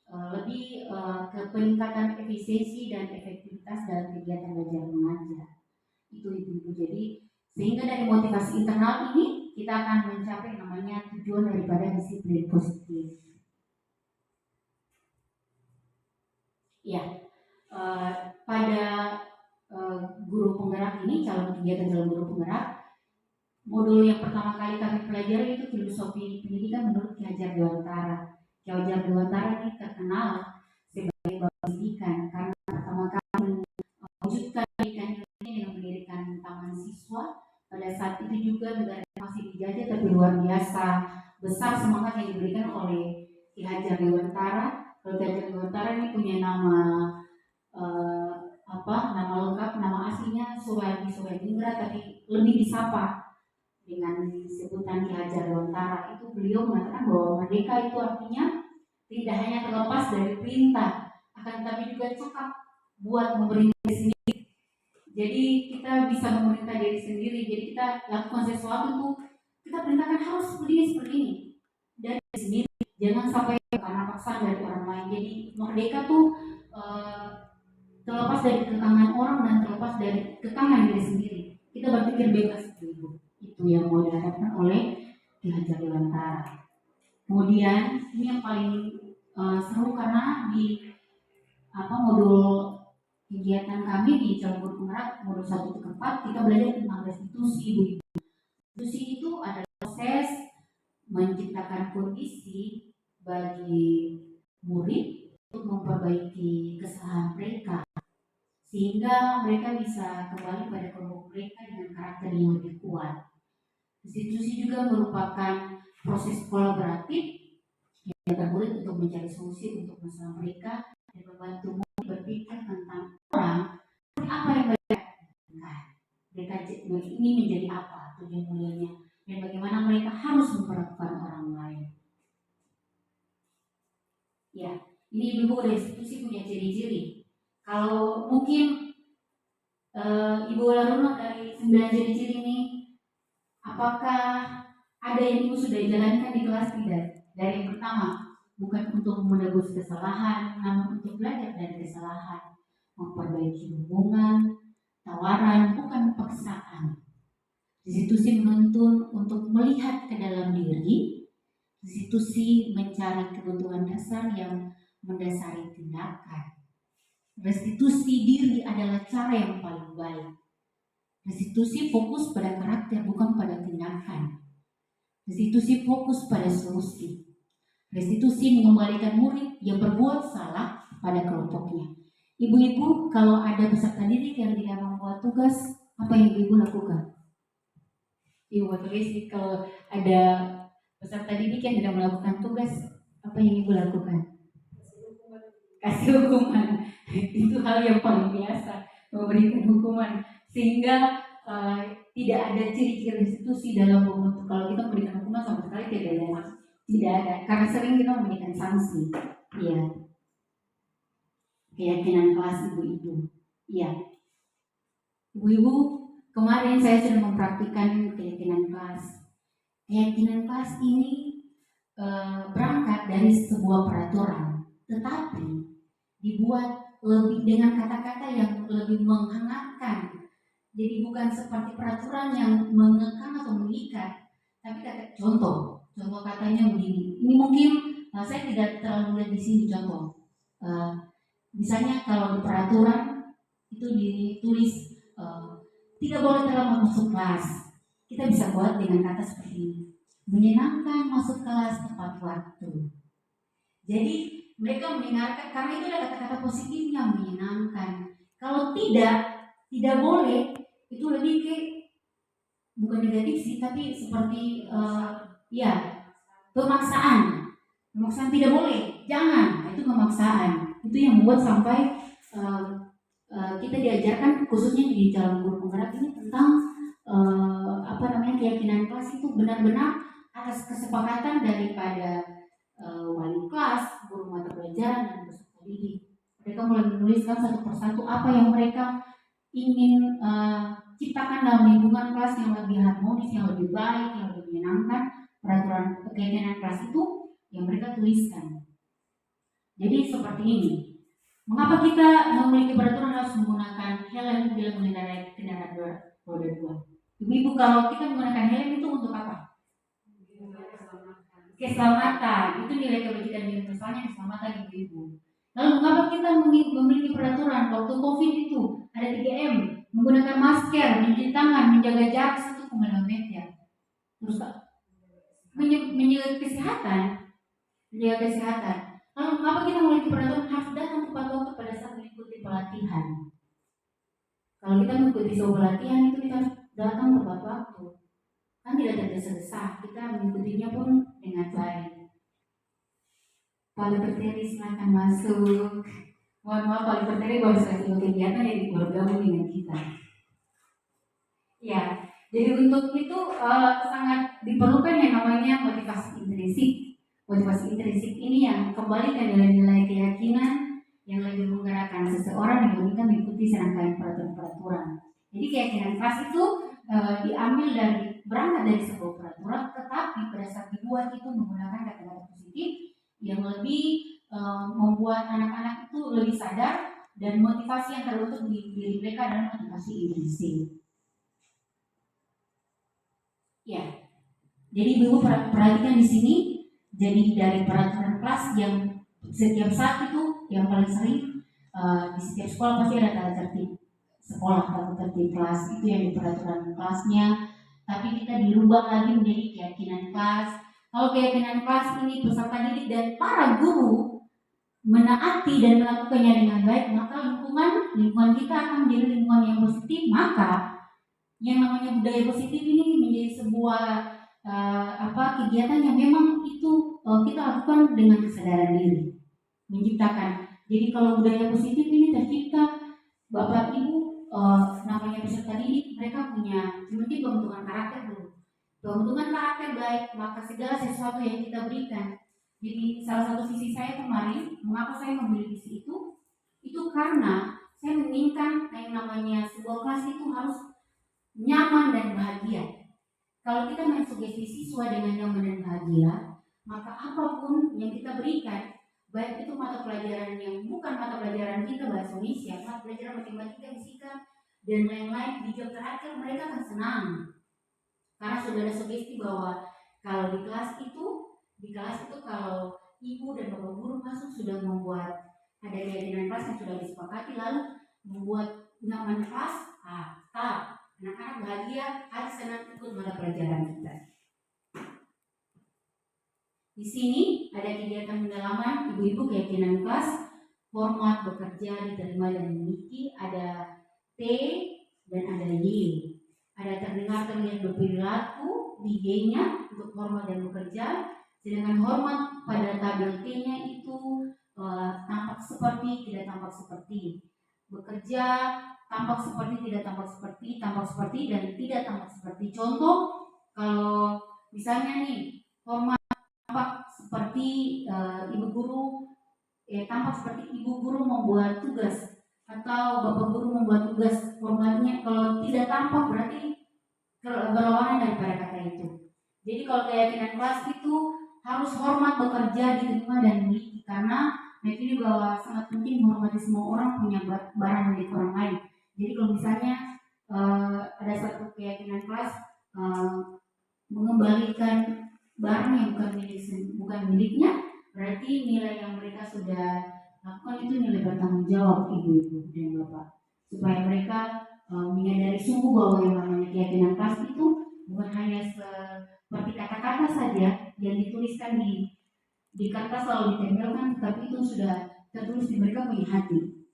lebih ke peningkatan efisiensi dan efektivitas dalam kegiatan belajar mengajar. Itu ibu-ibu. Jadi sehingga dari motivasi internal ini kita akan mencapai namanya tujuan daripada disiplin positif. Ya, pada guru penggerak ini, calon kegiatan dalam guru penggerak, modul yang pertama kali kami pelajari itu filosofi pendidikan menurut Ki Hajar Dewantara. Ki Hajar Dewantara ini terkenal sebagai bapak pendidikan karena pertama kali mewujudkan pendidikan ini dengan mendirikan taman siswa. Pada saat itu juga negara masih dijajah, tapi luar biasa besar semangat yang diberikan oleh Ki Hajar Dewantara. Ki Hajar Dewantara ini punya nama nama lengkap, nama aslinya Suradi Surendra, tapi lebih disapa dengan sebutan Ki Hajar Dewantara. Itu beliau mengatakan bahwa merdeka itu artinya tidak hanya terlepas dari perintah, akan tetapi juga cakap buat memerintah diri sendiri. Jadi kita bisa memerintah diri sendiri. Jadi kita lakukan sesuatu tuh kita perintahkan harus seperti ini dari sendiri, jangan sampai karena paksaan dari orang lain. Jadi merdeka tuh terlepas dari kekangan orang dan terlepas dari kekangan diri sendiri. Kita berpikir bebas dulu. Itu yang mau dihadapkan oleh Ki Hajar Dewantara. Kemudian ini yang paling seru karena di modul kegiatan kami di calon guru penggerak modul 1 ke 4 kita belajar tentang restitusi ibu-ibu. Restitusi itu adalah proses menciptakan kondisi bagi murid untuk memperbaiki kesalahan mereka sehingga mereka bisa kembali pada kelompok mereka dengan karakter yang lebih kuat. Restitusi juga merupakan proses kolaboratif yang dilakukan murid untuk mencari solusi untuk masalah mereka dan membantu murid berpikir tentang orang apa yang mereka ini menjadi apa tujuan mulianya dan bagaimana mereka harus memperlakukan orang lain. Ya, ini ibu restitusi punya ciri-ciri. Kalau mungkin Ibu Laruna dari 9 ciri-ciri ini, apakah ada yang ibu sudah jalankan di kelas? Tidak. Dari yang pertama, bukan untuk menebus kesalahan, namun untuk belajar dari kesalahan, memperbaiki hubungan, tawaran, bukan paksaan. Restitusi menuntun untuk melihat ke dalam diri. Restitusi mencari kebutuhan dasar yang mendasari tindakan. Restitusi diri adalah cara yang paling baik. Restitusi fokus pada karakter, bukan pada tindakan. Restitusi fokus pada solusi. Restitusi mengembalikan murid yang berbuat salah pada kelompoknya. Ibu-ibu, kalau ada peserta didik yang tidak membuat tugas, apa yang ibu lakukan? Ibu tulis, kalau ada peserta didik yang tidak melakukan tugas, apa yang ibu lakukan? Kasih hukuman. Itu hal yang paling biasa, memberikan hukuman, sehingga tidak ada ciri-ciri restitusi dalam bentuk. Kalau kita memberikan hukuman sama sekali tidak ada, karena sering kita memberikan sanksi. Iya. Keyakinan kelas ibu-ibu. Iya. Ibu-ibu, kemarin saya sudah mempraktikkan keyakinan kelas. Keyakinan kelas ini berangkat dari sebuah peraturan, tetapi dibuat lebih dengan kata-kata yang lebih menghangatkan. Jadi bukan seperti peraturan yang mengekang atau mengikat, tapi contoh katanya begini. Ini mungkin saya tidak terlalu lihat di sini contoh. Misalnya kalau di peraturan itu ditulis tidak boleh terlambat masuk kelas. Kita bisa buat dengan kata seperti ini: menyenangkan masuk kelas tepat waktu. Jadi mereka mendengarkan karena itu adalah kata-kata positif yang menyenangkan. Kalau tidak boleh, itu lebih ke bukan negatif sih, tapi seperti pemaksaan. Pemaksaan tidak boleh, jangan. Itu pemaksaan. Itu yang membuat sampai kita diajarkan khususnya di dalam guru penggerak ini tentang keyakinan kelas itu benar-benar atas kesepakatan daripada wali kelas, guru mata pelajaran, dan peserta didik. Mereka mulai menuliskan satu persatu apa yang mereka ingin ciptakan dalam lingkungan kelas yang lebih harmonis, yang lebih baik, yang lebih menyenangkan. Peraturan keyakinan kelas itu yang mereka tuliskan. Jadi seperti ini. Mengapa kita memiliki peraturan harus menggunakan helm bila mengendarai kendaraan roda dua? Ibu-ibu, kalau kita menggunakan helm itu untuk apa? Keselamatan. Itu nilai kebajikan universalnya keselamatan ibu-ibu. Lalu mengapa kita memiliki peraturan waktu COVID itu ada 3M, menggunakan masker, mencuci tangan, menjaga jarak 1,5 meter. Terus menjaga kesehatan. Lalu mengapa kita memiliki peraturan harus datang tepat waktu pada saat mengikuti pelatihan? Kalau kita mengikuti sebuah pelatihan itu kita harus datang tepat waktu. Kan tidak tergesa-gesa, kita mengikutinya pun dengan baik. Pak Liberteri silakan masuk. Mohon maaf Pak Liberteri baru selesai kegiatan yang bergabung dengan kita. Ya, jadi untuk itu sangat diperlukan yang namanya motivasi intrinsik. Motivasi intrinsik ini yang kembali ke nilai-nilai keyakinan yang lebih menggerakkan seseorang dibandingkan mengikuti serangkaian peraturan-peraturan. Jadi keyakinan kelas itu diambil berangkat dari sebuah peraturan, tetapi pada saat dibuat itu menggunakan kata-kata positif yang lebih membuat anak-anak itu lebih sadar dan motivasi yang terbentuk di diri mereka adalah motivasi intrinsik. Ya, jadi ibu perhatikan di sini. Jadi dari peraturan kelas yang setiap saat itu yang paling sering di setiap sekolah pasti ada tata tertib sekolah, tata tertib kelas itu yang di peraturan kelasnya. Tapi kita dirubah lagi menjadi keyakinan kelas. Kalau keyakinan kelas ini peserta didik dan para guru menaati dan melakukannya dengan baik, maka lingkungan kita akan menjadi lingkungan yang positif. Maka yang namanya budaya positif ini menjadi sebuah kegiatan yang memang itu kita lakukan dengan kesadaran diri, menciptakan. Jadi kalau budaya positif ini tercipta, Bapak Ibu namanya peserta didik, mereka punya seperti pembentukan karakter dulu. Pembentukan karakter baik, maka segala sesuatu yang kita berikan. Jadi salah satu visi saya kemarin, mengapa saya memilih visi itu karena saya menginginkan yang namanya sebuah kelas itu harus nyaman dan bahagia. Kalau kita mensugesti siswa dengan nyaman dan bahagia, maka apapun yang kita berikan, baik itu mata pelajaran yang bukan mata pelajaran kita bahasa Indonesia, mata pelajaran matematika, fisika, dan lain-lain, di jam terakhir mereka akan senang. Karena sudah ada sugesti bahwa kalau di kelas itu kalau ibu dan bapak guru masuk sudah membuat ada keyakinan kelas yang sudah disepakati, lalu membuat nyaman kelas, anak-anak bahagia, harus senang ikut mata pelajaran kita. Di sini ada kegiatan pendalaman ibu-ibu keyakinan kelas, format bekerja, diterima dan memiliki, ada T dan ada Y. Ada terdengar, terlihat, berperilaku di Y-nya untuk hormat dan bekerja, sedangkan hormat pada tabel T-nya itu tampak seperti, tidak tampak seperti. Bekerja tampak seperti, tidak tampak seperti, tampak seperti, dan tidak tampak seperti. Contoh, kalau misalnya nih format tampak seperti ibu guru, tampak seperti ibu guru membuat tugas atau bapak guru membuat tugas, formatnya kalau tidak tampak berarti berlawanan daripada kata itu. Jadi kalau keyakinan kelas itu harus hormat, bekerja, diterima dan memiliki, karena meyakini bahwa sangat penting menghormati semua orang punya barang milik orang lain. Jadi kalau misalnya ada satu keyakinan kelas mengembalikan barang yang bukan miliknya, berarti nilai yang mereka sudah lakukan itu nilai bertanggung jawab ibu-ibu dan bapak, supaya mereka menyadari sungguh bahwa yang namanya keyakinan kelas itu bukan hanya seperti kata-kata saja yang dituliskan di kertas lalu ditempelkan, tetapi itu sudah tertulis di mereka punya hati.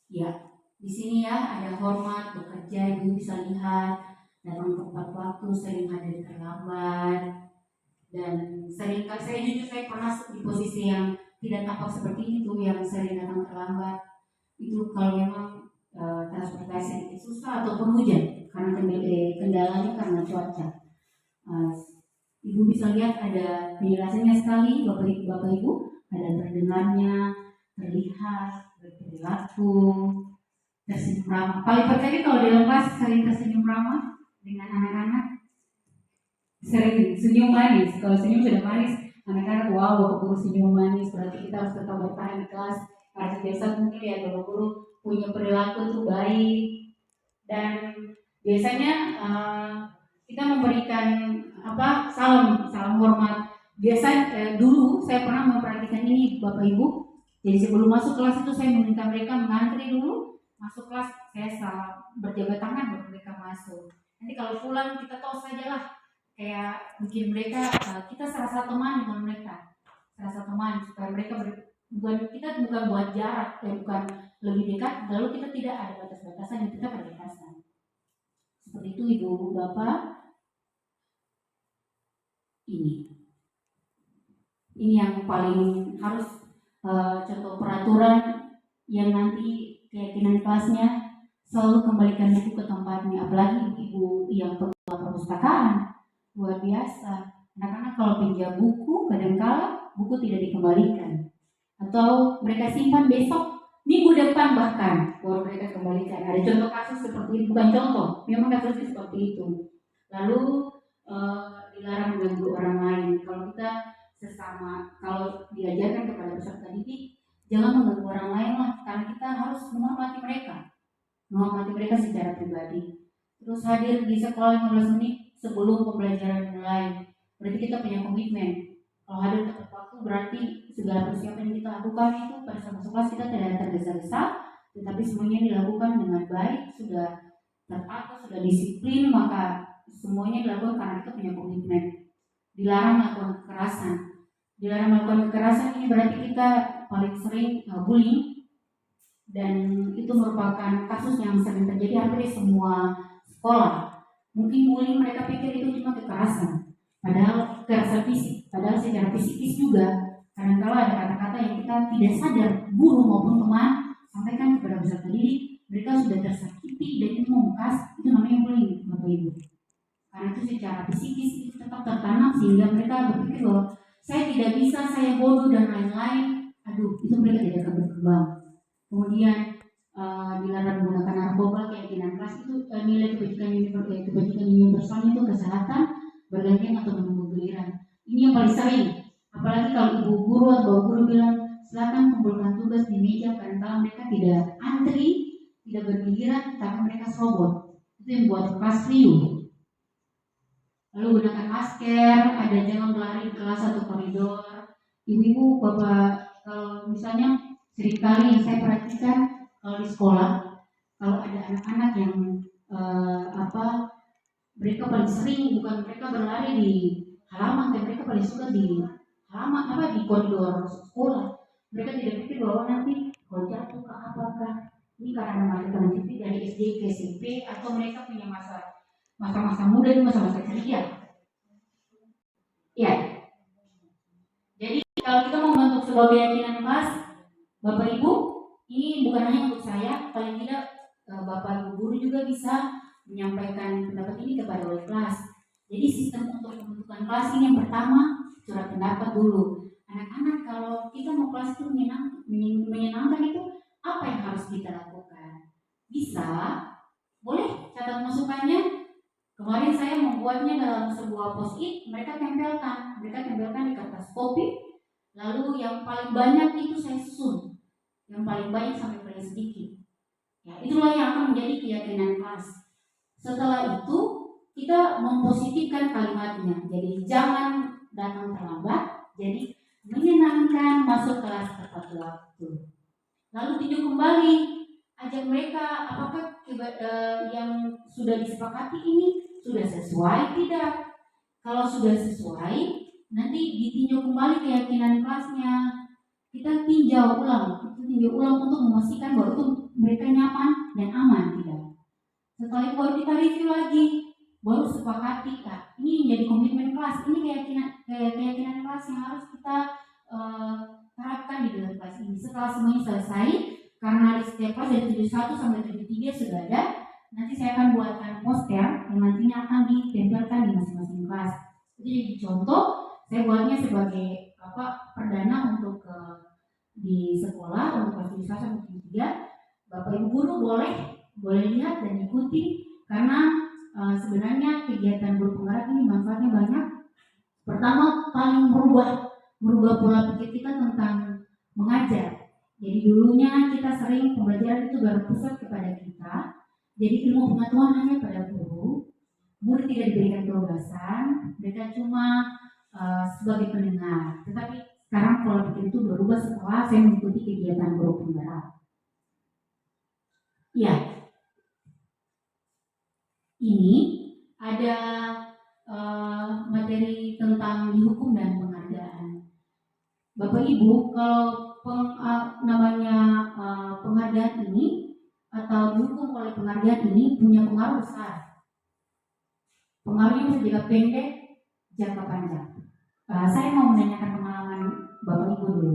Ya, di sini ya ada hormat, bekerja, ibu bisa lihat, datang tepat waktu, sering hadir terlambat, dan seringkali saya pernah di posisi yang tidak tampak seperti itu, yang sering datang terlambat. Itu kalau memang transportasi sedikit susah ataupun hujan, karena kendalanya karena cuaca. Ibu bisa lihat ada penjelasannya sekali, bapak ibu, ada terdengarnya, terlihat, berperilaku, tersenyum ramah. Paling percaya kalau dalam kelas sering tersenyum ramah dengan anak-anak. sering senyum manis. Kalau senyum sudah manis, anak-anak wow, bapak guru senyum manis, berarti kita harus tetap bertahan di kelas. Karena biasa mungkin ya bapak guru punya perilaku tuh baik, dan biasanya kita memberikan salam hormat. Dulu saya pernah memperhatikan ini Bapak Ibu. Jadi sebelum masuk kelas itu saya meminta mereka mengantri dulu. Masuk kelas saya berjabat tangan baru mereka masuk. Nanti kalau pulang kita tos saja lah, kayak bikin mereka kita serasa teman dengan mereka, serasa teman supaya mereka kita bukan buat jarak, bukan lebih dekat, lalu kita tidak ada batas-batasan yang kita berdekatan. Seperti itu Ibu Bapak. Ini yang paling harus contoh peraturan yang nanti keyakinan kelasnya selalu kembalikan buku ke tempatnya. Apalagi ibu yang pengelola perpustakaan, luar biasa. Anak-anak kalau pinjam buku, kadang-kala buku tidak dikembalikan, atau mereka simpan besok, minggu depan bahkan baru mereka kembalikan. Ada contoh kasus seperti itu, bukan contoh, memang kasusnya seperti itu. Lalu dilarang mengganggu orang lain. Kalau kita kalau diajarkan kepada peserta didik, jangan mengganggu orang lain lah, karena kita harus menghormati mereka secara pribadi. Terus hadir di sekolah 15 menit sebelum pembelajaran mulai. Berarti kita punya komitmen. Kalau hadir tepat waktu berarti segala persiapan yang kita lakukan itu pada saat masuk kelas kita tidak tergesa-gesa, tetapi semuanya dilakukan dengan baik, sudah teratur, sudah disiplin, maka semuanya dilakukan karena kita punya komitmen. Dilarang melakukan kekerasan. Dilarang melakukan kekerasan ini berarti kita paling sering bullying, dan itu merupakan kasus yang sering terjadi hampir di semua sekolah. Mungkin bullying mereka pikir itu cuma kekerasan, padahal kekerasan fisik, padahal secara psikis juga. Kadang-kala ada kata-kata yang kita tidak sadar, guru maupun teman sampaikan kepada peserta didik, mereka sudah tersakiti dan itu membekas, itu namanya bullying Bapak Ibu. Karena itu secara psikis itu tetap tertanam sehingga mereka berpikir bahwa saya tidak bisa, saya bodoh dan lain-lain. Itu mereka tidak akan berkembang. Kemudian dilarang menggunakan narkoba, keyakinan kelas itu nilai kebajikan universal itu kesehatan, bergantian atau menunggu giliran. Ini yang paling sering. Apalagi kalau ibu guru atau bapak guru bilang silakan kumpulkan tugas di meja, karena mereka tidak antri, tidak bergiliran, tapi mereka serobot. Itu yang buat kelas riuh. Lalu gunakan masker, ada jangan berlari di kelas atau koridor. Ibu-ibu, bapak, kalau misalnya seringkali yang saya perhatikan kalau di sekolah, kalau ada anak-anak yang mereka paling sering bukan mereka berlari di halaman, tapi mereka paling suka di halaman di koridor sekolah. Mereka tidak pikir bahwa nanti kalau jatuh ke apakah ini karena mereka transit dari SD ke SMP, atau mereka punya masa-masa muda itu masa-masa ceria. Ya. Jadi kalau kita mau membentuk sebuah keyakinan kelas, Bapak Ibu, ini bukan hanya untuk saya, paling tidak Bapak Ibu guru juga bisa menyampaikan pendapat ini kepada wali kelas. Jadi sistem untuk pembentukan kelas ini yang pertama surat pendapat dulu. Anak-anak kalau kita mau kelas itu menyenangkan itu apa yang harus kita lakukan? Bisa, boleh catat masukannya. Kemarin saya membuatnya dalam sebuah post-it, mereka tempelkan di kertas kopi. Lalu yang paling banyak itu saya susun, yang paling banyak sampai paling sedikit. Ya, itulah yang akan menjadi keyakinan kelas. Setelah itu kita mempositifkan kalimatnya. Jadi jangan datang terlambat. Jadi menyenangkan, masuk kelas tepat waktu. Lalu tinjau kembali, ajak mereka apakah yang sudah disepakati ini sudah sesuai tidak. Kalau sudah sesuai, nanti ditinjau kembali keyakinan kelasnya. Kita tinjau ulang untuk memastikan bahwa itu mereka nyaman dan aman tidak. Setelah itu baru kita review lagi, baru sepakati ini menjadi komitmen kelas, ini keyakinan kelas yang harus kita terapkan di dalam kelas ini. Setelah semuanya selesai, karena di setiap kelas dari 71 sampai 73 sudah ada, nanti saya akan buatkan poster yang nantinya akan ditempelkan di masing-masing kelas. Jadi contoh, saya buatnya sebagai perdana untuk di sekolah untuk kelas 71 sampai 73. Bapak Ibu guru boleh lihat dan ikuti, karena sebenarnya kegiatan guru penggerak ini manfaatnya banyak. Pertama, paling merubah pola pikir kita tentang mengajar. Jadi dulunya kita sering pembelajaran itu berpusat kepada kita. Jadi ilmu pengetahuan hanya pada guru. Guru tidak diberikan kebebasan, mereka cuma sebagai pendengar. Tetapi sekarang pola pikir itu berubah setelah saya mengikuti kegiatan guru penggerak. Ya, ini ada materi tentang dihukum dan penghargaan. Bapak Ibu, kalau penghargaan ini atau dihukum oleh penghargaan ini punya pengaruh besar. Pengaruhnya bisa jangka pendek, jangka panjang. Saya mau menanyakan pengalaman Bapak Ibu dulu.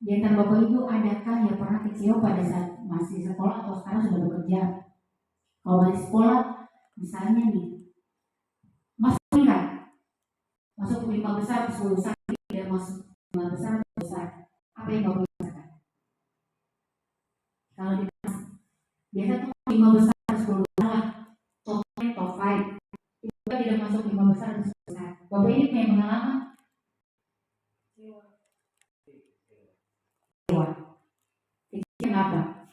Di antara Bapak Ibu, adakah yang pernah kecewa pada saat masih sekolah atau sekarang sudah bekerja? Kalau masih sekolah, misalnya nih, masuk 5 besar, 10 besar, tidak masuk 5 besar, 10 besar. Apa yang Bapak Ibu rasakan? Kalau di biasa tuh 5 besar, 10 besar, top 5, top 5. Kita tidak masuk 5 besar, 10 besar. Bapak ini punya pengalaman? Kenapa?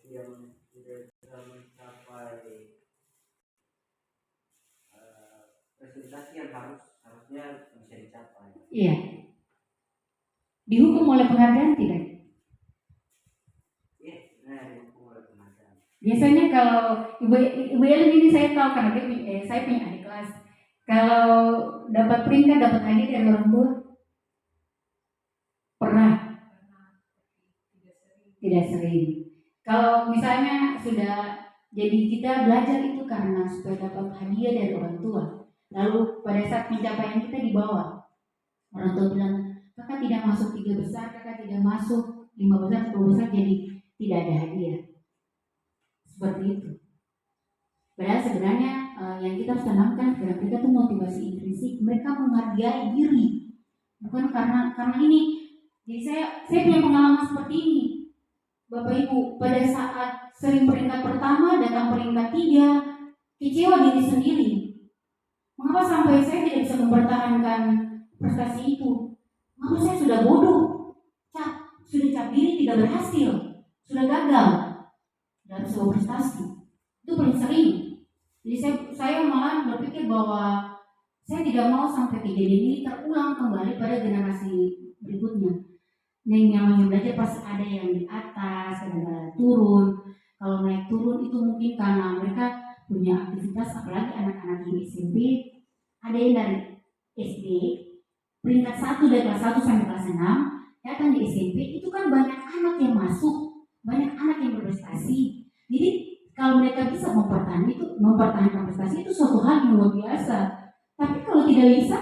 Yang tidak bisa mencapai presentasi yang harusnya bisa dicapai. Iya. Dihukum oleh penghargaan tidak? Iya, benar, dihukum oleh penghargaan. Biasanya kalau Ibu Elin ini saya tahu karena saya punya adik kelas. Kalau dapat peringkat, dapat hadiah dari orang tua, pernah? Tidak sering. Kalau misalnya sudah jadi kita belajar itu karena supaya dapat hadiah dari orang tua. Lalu pada saat pencapaian kita di bawah, orang tua bilang, kakak tidak masuk 3 besar, kakak tidak masuk 5 besar, 10 besar, jadi tidak ada hadiah. Seperti itu. Padahal sebenarnya yang kita harus tanamkan kepada mereka itu motivasi intrinsik. Mereka menghargai diri, bukan karena ini. Jadi saya punya pengalaman seperti ini. Bapak Ibu, pada saat sering peringkat pertama, datang peringkat 3, kecewa diri sendiri. Mengapa sampai saya tidak bisa mempertahankan prestasi itu? Mengapa saya sudah bodoh, sudah cap diri tidak berhasil, sudah gagal dalam sebuah prestasi. Itu paling sering. Jadi saya malah berpikir bahwa saya tidak mau sampai kejadian ini terulang kembali pada generasi berikutnya. Yang namanya belajar pasti ada yang di atas, ada turun. Kalau naik turun itu mungkin karena mereka punya aktivitas, apalagi anak-anak di SMP, ada yang dari SD peringkat 1 dari kelas 1 sampai kelas 6 datang di SMP, itu kan banyak anak yang masuk, banyak anak yang berprestasi. Jadi kalau mereka bisa mempertahankan prestasi itu suatu hal yang luar biasa. Tapi kalau tidak bisa,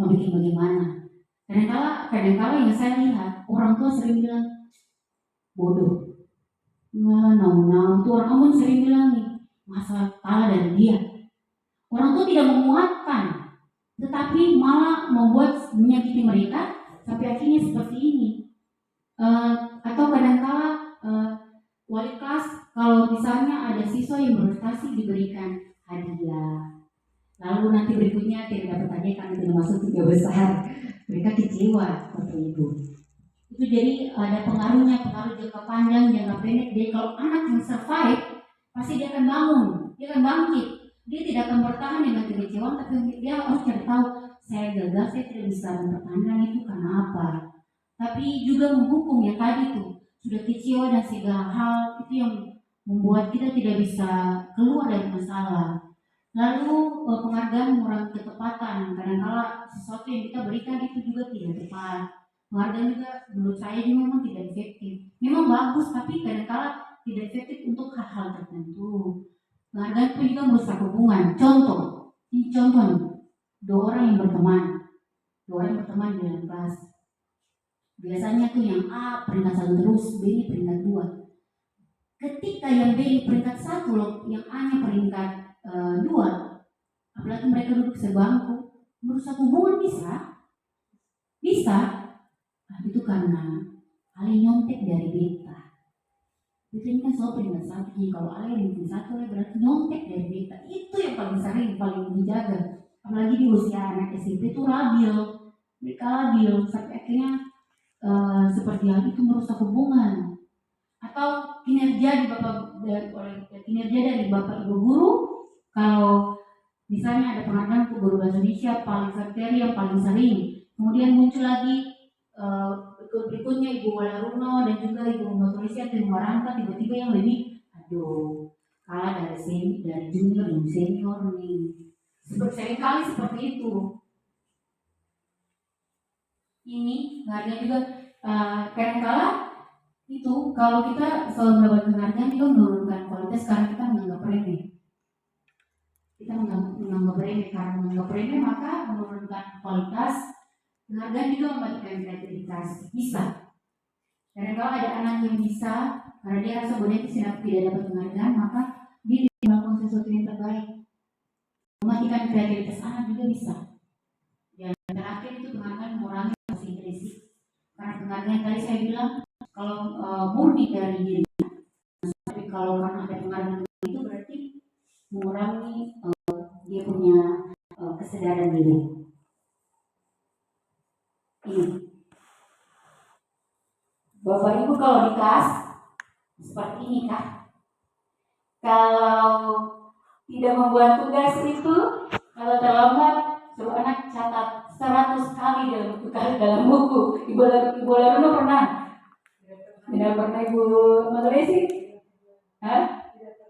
mau bikin bagaimana? Kadang-kala yang saya lihat orang tua sering bilang bodoh, nah itu orang pun sering bilang nih masalah kalah dari dia. Orang tua tidak menguatkan, tetapi malah membuat menyakiti mereka sampai akhirnya seperti ini. Atau kadang-kala wali kelas kalau misalnya ada siswa yang berprestasi diberikan hadiah, lalu nanti berikutnya tidak dapat hadiah karena tidak masuk 3 besar. Mereka kecewa, Bapak Ibu. Itu jadi ada pengaruh jangka panjang, jangka pendek. Jadi kalau anak yang survive, pasti dia akan bangun, dia akan bangkit. Dia tidak akan bertahan dengan kekecewaan, tapi dia harus cari tahu, saya gagal, saya tidak bisa mempertahankan itu karena apa. Tapi juga menghukum yang tadi tuh, sudah kecewa dan segala hal itu yang membuat kita tidak bisa keluar dari masalah. Lalu penghargaan mengurangi ketepatan. Kadang-kala sesuatu yang kita berikan itu juga tidak tepat. Penghargaan juga menurut saya juga memang tidak efektif. Memang bagus, tapi kadang-kala tidak efektif untuk hal-hal tertentu. Penghargaan itu juga merusak hubungan. Ini contoh nih, 2 orang yang berteman di dalam kelas. Biasanya tuh yang A peringkat 1 terus, B peringkat 2. Ketika yang B peringkat 1 loh, yang A nya peringkat 2, apalagi mereka duduk sebangku, merusak hubungan bisa. Nah, itu karena kali nyontek dari beta. Itu kan selalu peringkat satu. Kalau ada yang ranking satu berarti nyontek dari beta. Itu yang paling sering, paling dijaga. Apalagi di usia anak SMP itu labil, mereka labil sampai akhirnya seperti hal itu merusak hubungan atau kinerja dari bapak ibu guru. Kalau misalnya ada penghargaan untuk guru bahasa Indonesia paling kriteria yang paling sering, kemudian muncul lagi berikutnya Ibu Walaruno dan juga Ibu Motorisia atau Ibu Maranta, tiba-tiba yang lebih aduh kalah dari junior dan senior nih. Seringkali seperti itu. Ini nggak ada juga kadang-kala itu kalau kita selalu mendapat penghargaan itu menurunkan kualitas karena kita menganggap remeh. Kita menganggap remeh, karena menganggap remeh maka menurunkan kualitas. Penghargaan juga mematikan kreativitas. Bisa. Kadang-kala ada anak yang bisa karena dia rasa bahwa dia tidak dapat penghargaan, maka dia tidak melakukan sesuatu yang terbaik. Mematikan kreativitas anak juga bisa. Dan terakhir itu penghargaan mengurangi konsentrasi. Karena penghargaan tadi saya bilang kalau murni dari diri, tapi kalau karena ada penghargaan itu berarti mengurangi dia punya kesadaran diri. Ini Bapak Ibu kalau di kelas seperti ini kah? Kalau tidak membuat tugas itu, kalau terlambat suruh anak catat 100 kali dalam buku. Ibu Laruno pernah? Tidak pernah Ibu Motorisi?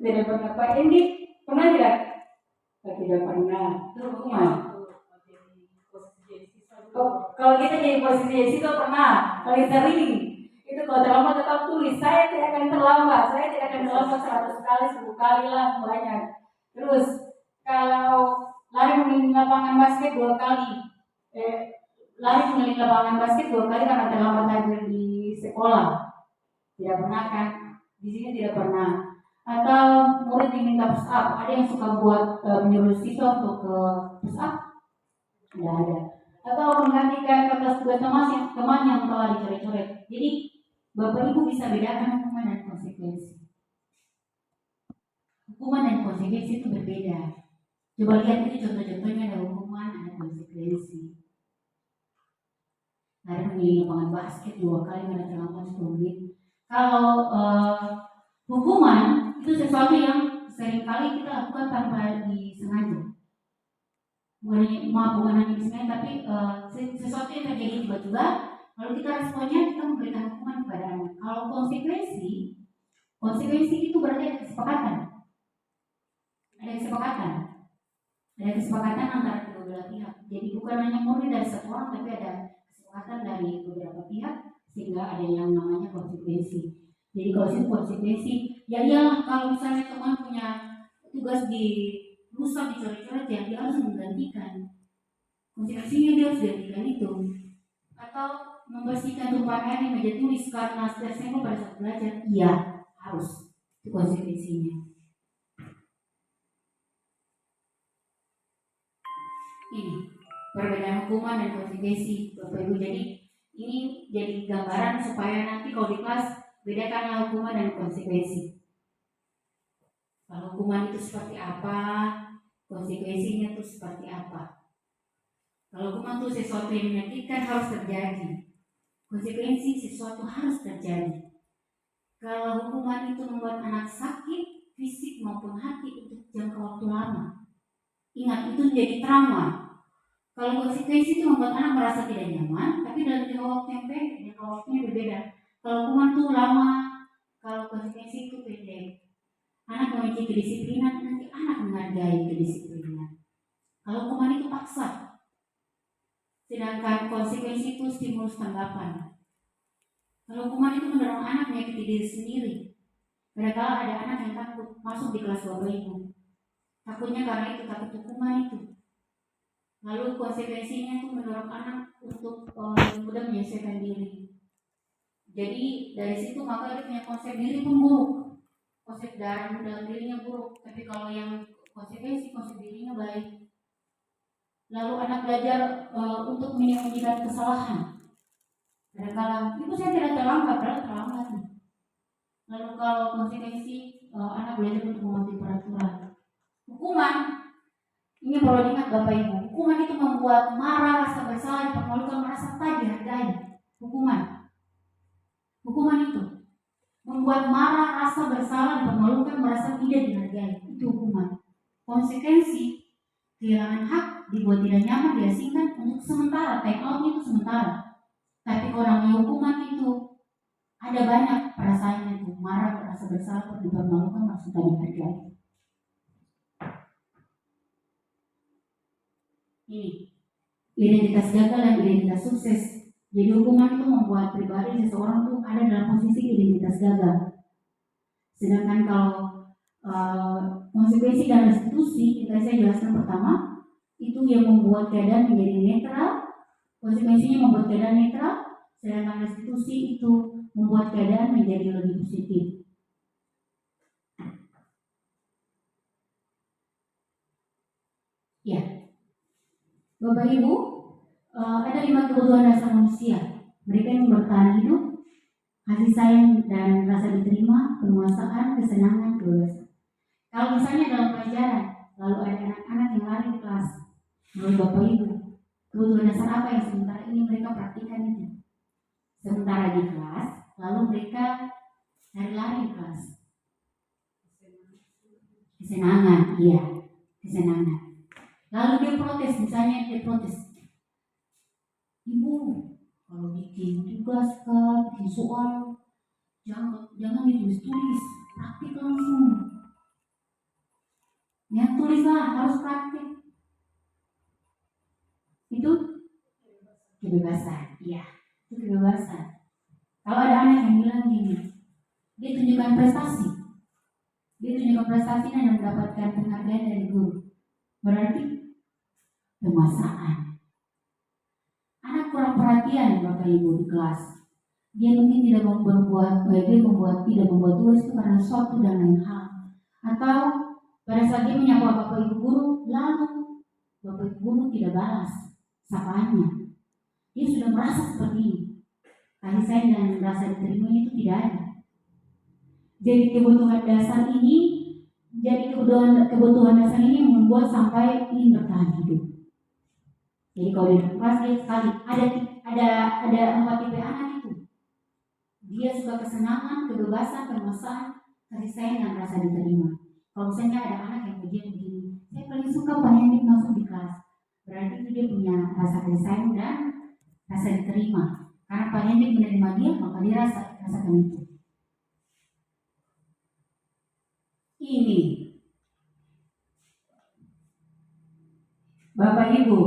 Tidak pernah Pak Endi? Pernah tidak? Tidak pernah. Kalau kita jadi posisi itu pernah, paling sering itu kalau terlambat tetap tulis, saya tidak akan terlambat 100 kali, 10 kali lah banyak. Terus kalau lari mengelilingi lapangan basket 2 kali, lari mengelilingi lapangan basket 2 kali karena terlambat hadir di sekolah, tidak pernah kan? Di sini tidak pernah. Atau murid diminta push up, ada yang suka buat menyuruh siswa untuk push up? Tidak ada. Atau menggantikan kertas tugas teman yang telah dicoret-coret. Jadi Bapak Ibu bisa bedakan hukuman dan konsekuensi. Hukuman dan konsekuensi itu berbeda. Coba lihat ini contoh-contohnya, ada hukuman, ada konsekuensi. Ada mengelilingi lapangan basket 2 kali karena terlambat 10 menit. Kalau hukuman itu sesuatu yang seringkali kita lakukan tanpa disengaja. Bukan hanya disengaja, tapi sesuatu yang terjadi tiba-tiba, lalu kita responnya kita memberikan hukuman kepada anak. Kalau konsekuensi itu berarti ada kesepakatan. Ada kesepakatan antara kedua belah pihak. Jadi bukan hanya murni dari satu orang, tapi ada kesepakatan dari beberapa pihak sehingga ada yang namanya konsekuensi. Jadi kalau itu konsekuensi, ya iyalah kalau misalnya teman punya tugas di rusak dicoret-coret, ya dia harus menggantikan. Konsekuensinya dia harus gantikan itu. Atau membersihkan tumpahan air di meja tulis karena tersenggol pada saat belajar, iya harus. Itu konsekuensinya. Ini perbedaan hukuman dan konsekuensi Bapak Ibu. Jadi ini jadi gambaran supaya nanti kalau di kelas bedakanlah hukuman dan konsekuensi. Kalau hukuman itu seperti apa, konsekuensinya itu seperti apa. Kalau hukuman itu sesuatu yang menyakitkan harus terjadi, konsekuensi sesuatu harus terjadi. Kalau hukuman itu membuat anak sakit fisik maupun hati untuk jangka waktu lama, ingat itu menjadi trauma. Kalau konsekuensi itu membuat anak merasa tidak nyaman, tapi dalam jangka waktu yang pendek, jangka waktunya berbeda. Kalau hukuman itu lama, kalau konsekuensi itu pendek. Anak memiliki kedisiplinan, nanti anak menghargai kedisiplinan. Kalau hukuman itu paksa, sedangkan konsekuensi itu stimulus tanggapan. Kalau hukuman itu mendorong anak menyakiti diri sendiri. Kadang-kadang ada anak yang takut masuk di kelas Bapak Ibu. Takutnya karena itu, takut hukuman itu. Lalu konsekuensinya itu mendorong anak untuk mudah menyelesaikan diri. Jadi dari situ maka dia punya konsep diri pun buruk. Konsep dalam dirinya buruk. Tapi kalau yang konsep dirinya baik. Lalu anak belajar untuk menyembunyikan kesalahan. Kadang-kadang, ibu saya tidak terlambat, padahal terlambat. Lalu kalau konsekuensi anak belajar untuk mematuhi peraturan. Hukuman, ini perlu diingat Bapak Ibu, hukuman itu membuat marah, rasa bersalah, dipermalukan, merasa tak dihargai. Hukuman itu membuat marah, rasa bersalah, dipermalukan, merasa tidak dihargai. Itu hukuman. Konsekuensi, kehilangan hak, dibuat tidak nyaman, diasingkan untuk sementara, time out itu sementara. Tapi kalau namanya hukuman itu ada banyak perasaannya itu, marah, rasa bersalah, dipermalukan, merasa tak dihargai. Ini identitas gagal dan identitas sukses. Jadi hukuman itu membuat pribadi seseorang tuh ada dalam posisi identitas gagal. Sedangkan kalau konsekuensi dan restitusi, kita saya jelaskan pertama, itu yang membuat keadaan menjadi netral. Konsekuensinya membuat keadaan netral, sedangkan restitusi itu membuat keadaan menjadi lebih positif. Ya, Bapak Ibu, ada 5 kebutuhan dasar manusia. Mereka yang bertahan hidup, kasih sayang dan rasa diterima, penguasaan, kesenangan, kebebasan. Kalau misalnya dalam pelajaran, lalu ada anak-anak yang lari di kelas, menurut Bapak Ibu, kebutuhan dasar apa yang sementara ini mereka praktikkan itu? Sementara di kelas, lalu mereka lari-lari di kelas. Kesenangan, iya, kesenangan. Lalu dia protes, misalnya dia protes, Ibu, kalau bikin tugas bikin soal, jangan ditulis-tulis, praktik langsung. Ya tulislah, harus praktik. Itu kebebasan, iya, itu kebebasan. Kalau ada anak yang bilang gini, dia tunjukkan prestasinya dan mendapatkan penghargaan dari guru, berarti penguasaan. Anak kurang perhatian Bapak Ibu di kelas. Dia mungkin tidak membuat tugas itu karena suatu dan lain hal. Atau pada saat dia menyapa Bapak Ibu guru, lalu Bapak Ibu guru tidak balas sapaannya. Dia sudah merasa seperti ini. Kasih sayang dan rasa diterima itu tidak ada. Jadi kebutuhan dasar ini membuat sampai ingin bertahan hidup. Jadi kalau di kelas dia sekali ada 4 tipe anak itu. Dia suka kesenangan, kebebasan, penguasaan, kasih sayang dan rasa diterima. Kalau misalnya ada anak yang begini, saya paling suka Pak Hendik masuk di kelas. Berarti itu dia punya rasa kasih sayang dan rasa diterima. Karena Pak Hendik menerima dia, maka dia rasakan itu. Ini Bapak Ibu,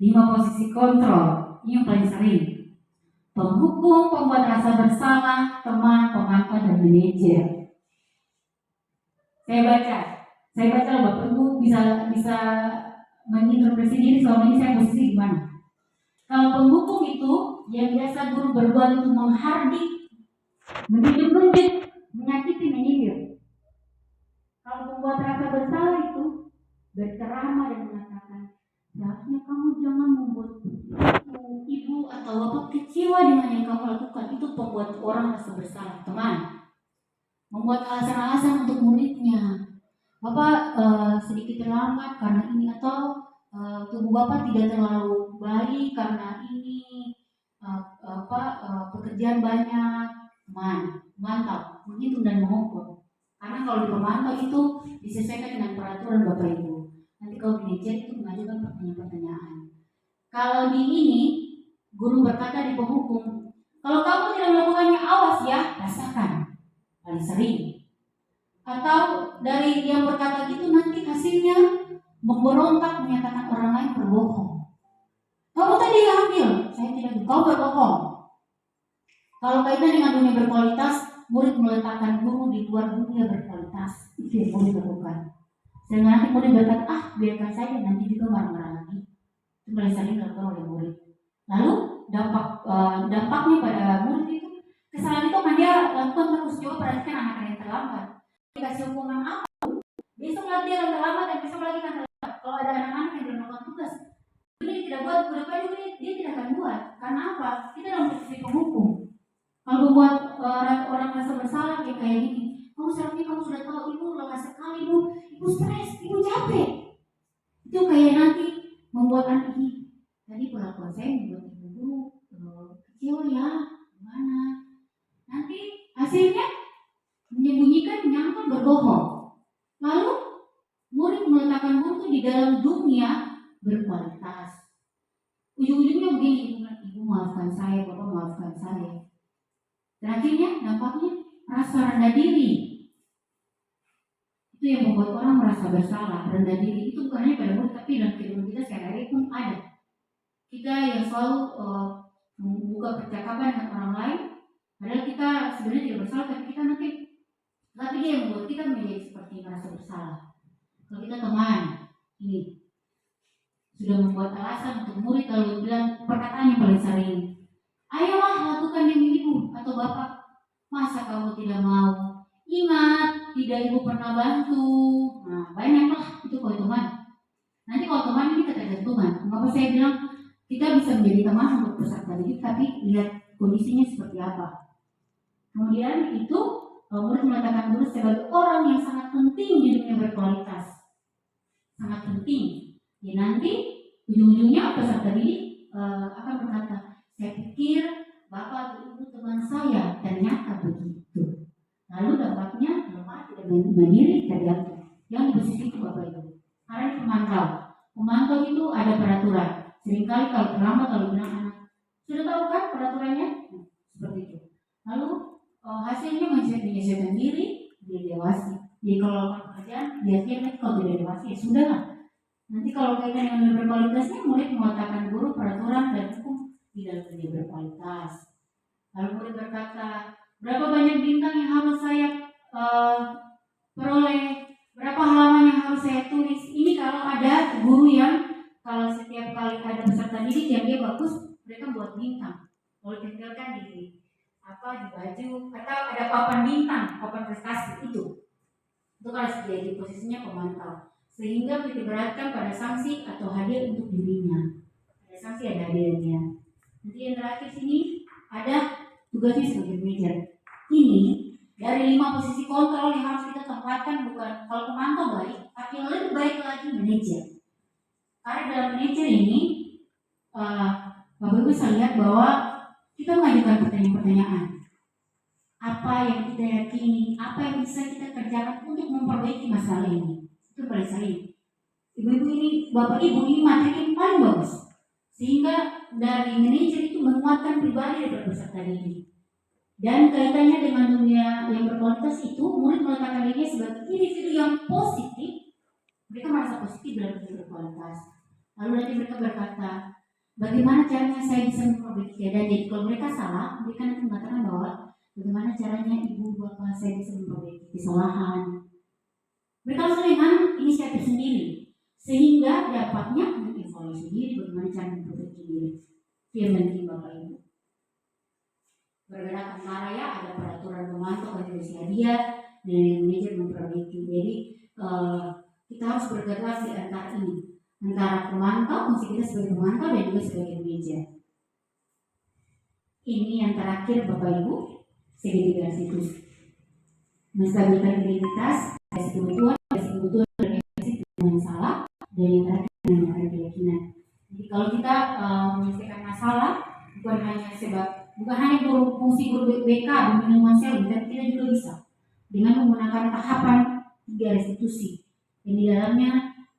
5 posisi kontrol, ini yang paling sering. Penghukum, pembuat rasa bersalah, teman, pemantau, dan manajer. Saya baca Bapak Ibu bisa menginterpretasi diri selama ini saya posisi di mana. Kalau penghukum itu yang biasa guru berbuat itu menghardik, mendidik, menyakiti, menyindir. Kalau pembuat rasa bersalah itu berceramah dan mengatakan, seharusnya kamu jangan membuat ibu atau bapak kecewa dengan yang kamu lakukan. Itu pembuat orang rasa bersalah. Teman, membuat alasan-alasan untuk muridnya. Bapak sedikit terlambat karena ini, atau tubuh bapak tidak terlalu baik karena ini, pekerjaan banyak. Teman, mantap, menghitung dan mengukur. Karena kalau di pemantau itu disesuaikan dengan peraturan Bapak Ibu. Nanti kalau manajer itu mengajukan pertanyaan-pertanyaan. Kalau di ini, guru berkata di penghukum, kalau kamu tidak melakukannya, awas ya, rasakan. Paling sering. Atau dari yang berkata gitu nanti hasilnya memberontak, menyatakan orang lain berbohong. Kamu tadi ambil, saya tidak, kau berbohong. Kalau kaitan dengan dunia berkualitas, murid meletakkan guru di luar dunia berkualitas. Itu yang murid lakukan. Sehingga nanti murid berkata, biarkan saja, nanti juga marah-marah lagi. Itu paling sering dilakukan oleh murid. Lalu dampaknya pada murid itu, kesalahan itu akan dia lakukan terus. Coba perhatikan anak-anak yang terlambat. Dikasih hukuman apa? Besok lagi dia akan terlambat dan besok lagi akan terlambat. Kalau ada anak-anak yang belum melakukan tugas, ini tidak buat, berdepan juga dia tidak akan buat. Karena apa? Kita dalam posisi penghukum. Kalau membuat orang merasa bersalah kayak gini. Kamu seharusnya kamu sudah tahu ibu lelah sekali ibu stres, ibu capek. Itu kayak nanti membuat anak ini. Tadi perlakuan saya membuat ibu guru kecewa ya, gimana? Nanti hasilnya menyembunyikan, menyangka, berbohong. Lalu murid meletakkan mutu di dalam dunia berkualitas. Ujung-ujungnya begini, ibu maafkan saya, bapak maafkan saya. Dan akhirnya dampaknya rasa rendah diri. Itu yang membuat orang merasa bersalah, rendah diri. Itu bukan hanya pada murid, tapi dalam kehidupan kita sehari-hari pun ada. Kita yang selalu membuka percakapan dengan orang lain, padahal kita sebenarnya tidak bersalah, tapi dia yang membuat kita menjadi seperti merasa bersalah. Kalau kita teman, ini sudah membuat alasan untuk murid lalu bilang perkataan yang paling sering, ayolah lakukan demi ibu atau bapak, masa kamu tidak mau? Ingat, tidak ibu pernah bantu. Nah, banyaklah itu kalau teman. Nanti kalau teman ini ketergantungan. Mengapa saya bilang kita bisa menjadi teman untuk peserta didik, tapi lihat kondisinya seperti apa. Kemudian itu murid mengatakan guru sebagai orang yang sangat penting di dunia berkualitas, sangat penting. Ya nanti ujung-ujungnya peserta didik akan berkata, saya pikir bapak atau ibu teman saya, ternyata begitu. Lalu dampaknya lemah tidak mandiri tergantung. Yang di posisi itu bapak ibu. Karena ini pemantau itu ada peraturan. Seringkali kalau terlambat kalau bilang anak, sudah tahu kan peraturannya? Seperti itu. Lalu hasilnya menyesuaikan diri, dia dewasa. Jadi kalau pekerjaan, dia kalau tidak dewasa ya sudah lah. Nanti kalau kaitan dengan berkualitasnya, murid mengatakan guru peraturan dan hukum tidak lebih berkualitas. Lalu murid berkata, berapa banyak bintang yang harus saya peroleh, berapa halaman yang harus saya tulis. Ini kalau ada guru yang kalau setiap kali ada peserta didik yang dia bagus, mereka buat bintang. Kalau ditempelkan di baju atau ada papan bintang, papan prestasi itu kalau jadi posisinya pemantau, sehingga ditiberatkan pada sanksi atau hadiah untuk dirinya. Ada sanksi, ada hadiahnya. Nanti yang terakhir sini ada tugasnya sebagai manajer. Ini dari 5 posisi kontrol yang harus kita tempatkan, bukan kalau pemantau baik, tapi yang lebih baik lagi manajer. Karena dalam manajer ini Bapak Ibu bisa lihat bahwa kita mengajukan pertanyaan-pertanyaan. Apa yang kita yakini, apa yang bisa kita kerjakan untuk memperbaiki masalah ini. Itu paling sering. Ibu-ibu ini, bapak ibu ini materi yang paling bagus. Sehingga dari manajer itu menguatkan pribadi dari peserta didik. Dan kaitannya dengan dunia yang berkualitas itu, murid meletakkan dirinya sebagai individu yang positif. Mereka merasa positif dalam dunia berkualitas. Lalu nanti mereka berkata, bagaimana caranya saya bisa memperbaiki keadaan. Jadi kalau mereka salah, mereka nanti mengatakan bahwa bagaimana caranya ibu bapak saya bisa memperbaiki kesalahan. Mereka harus dengan inisiatif sendiri, sehingga dapatnya mengevaluasi diri bagaimana cara memperbaiki diri. Itu yang penting bapak ibu. Bergerak kemana ya, ada peraturan pemantau kontribusi hadiah dan manajer memperbaiki. Jadi kita harus bergerak di antara ini, antara pemantau, fungsi kita sebagai pemantau dan juga sebagai manajer. Ini yang terakhir bapak ibu, segitiga siklus. Menstabilkan identitas, kebutuhan dan yang salah, dan yang terakhir menemukan keyakinan. Jadi kalau kita menyelesaikan masalah, bukan hanya fungsi guru BK membina sel, tapi kita juga bisa dengan menggunakan tahapan 3 restitusi. Yang di dalamnya,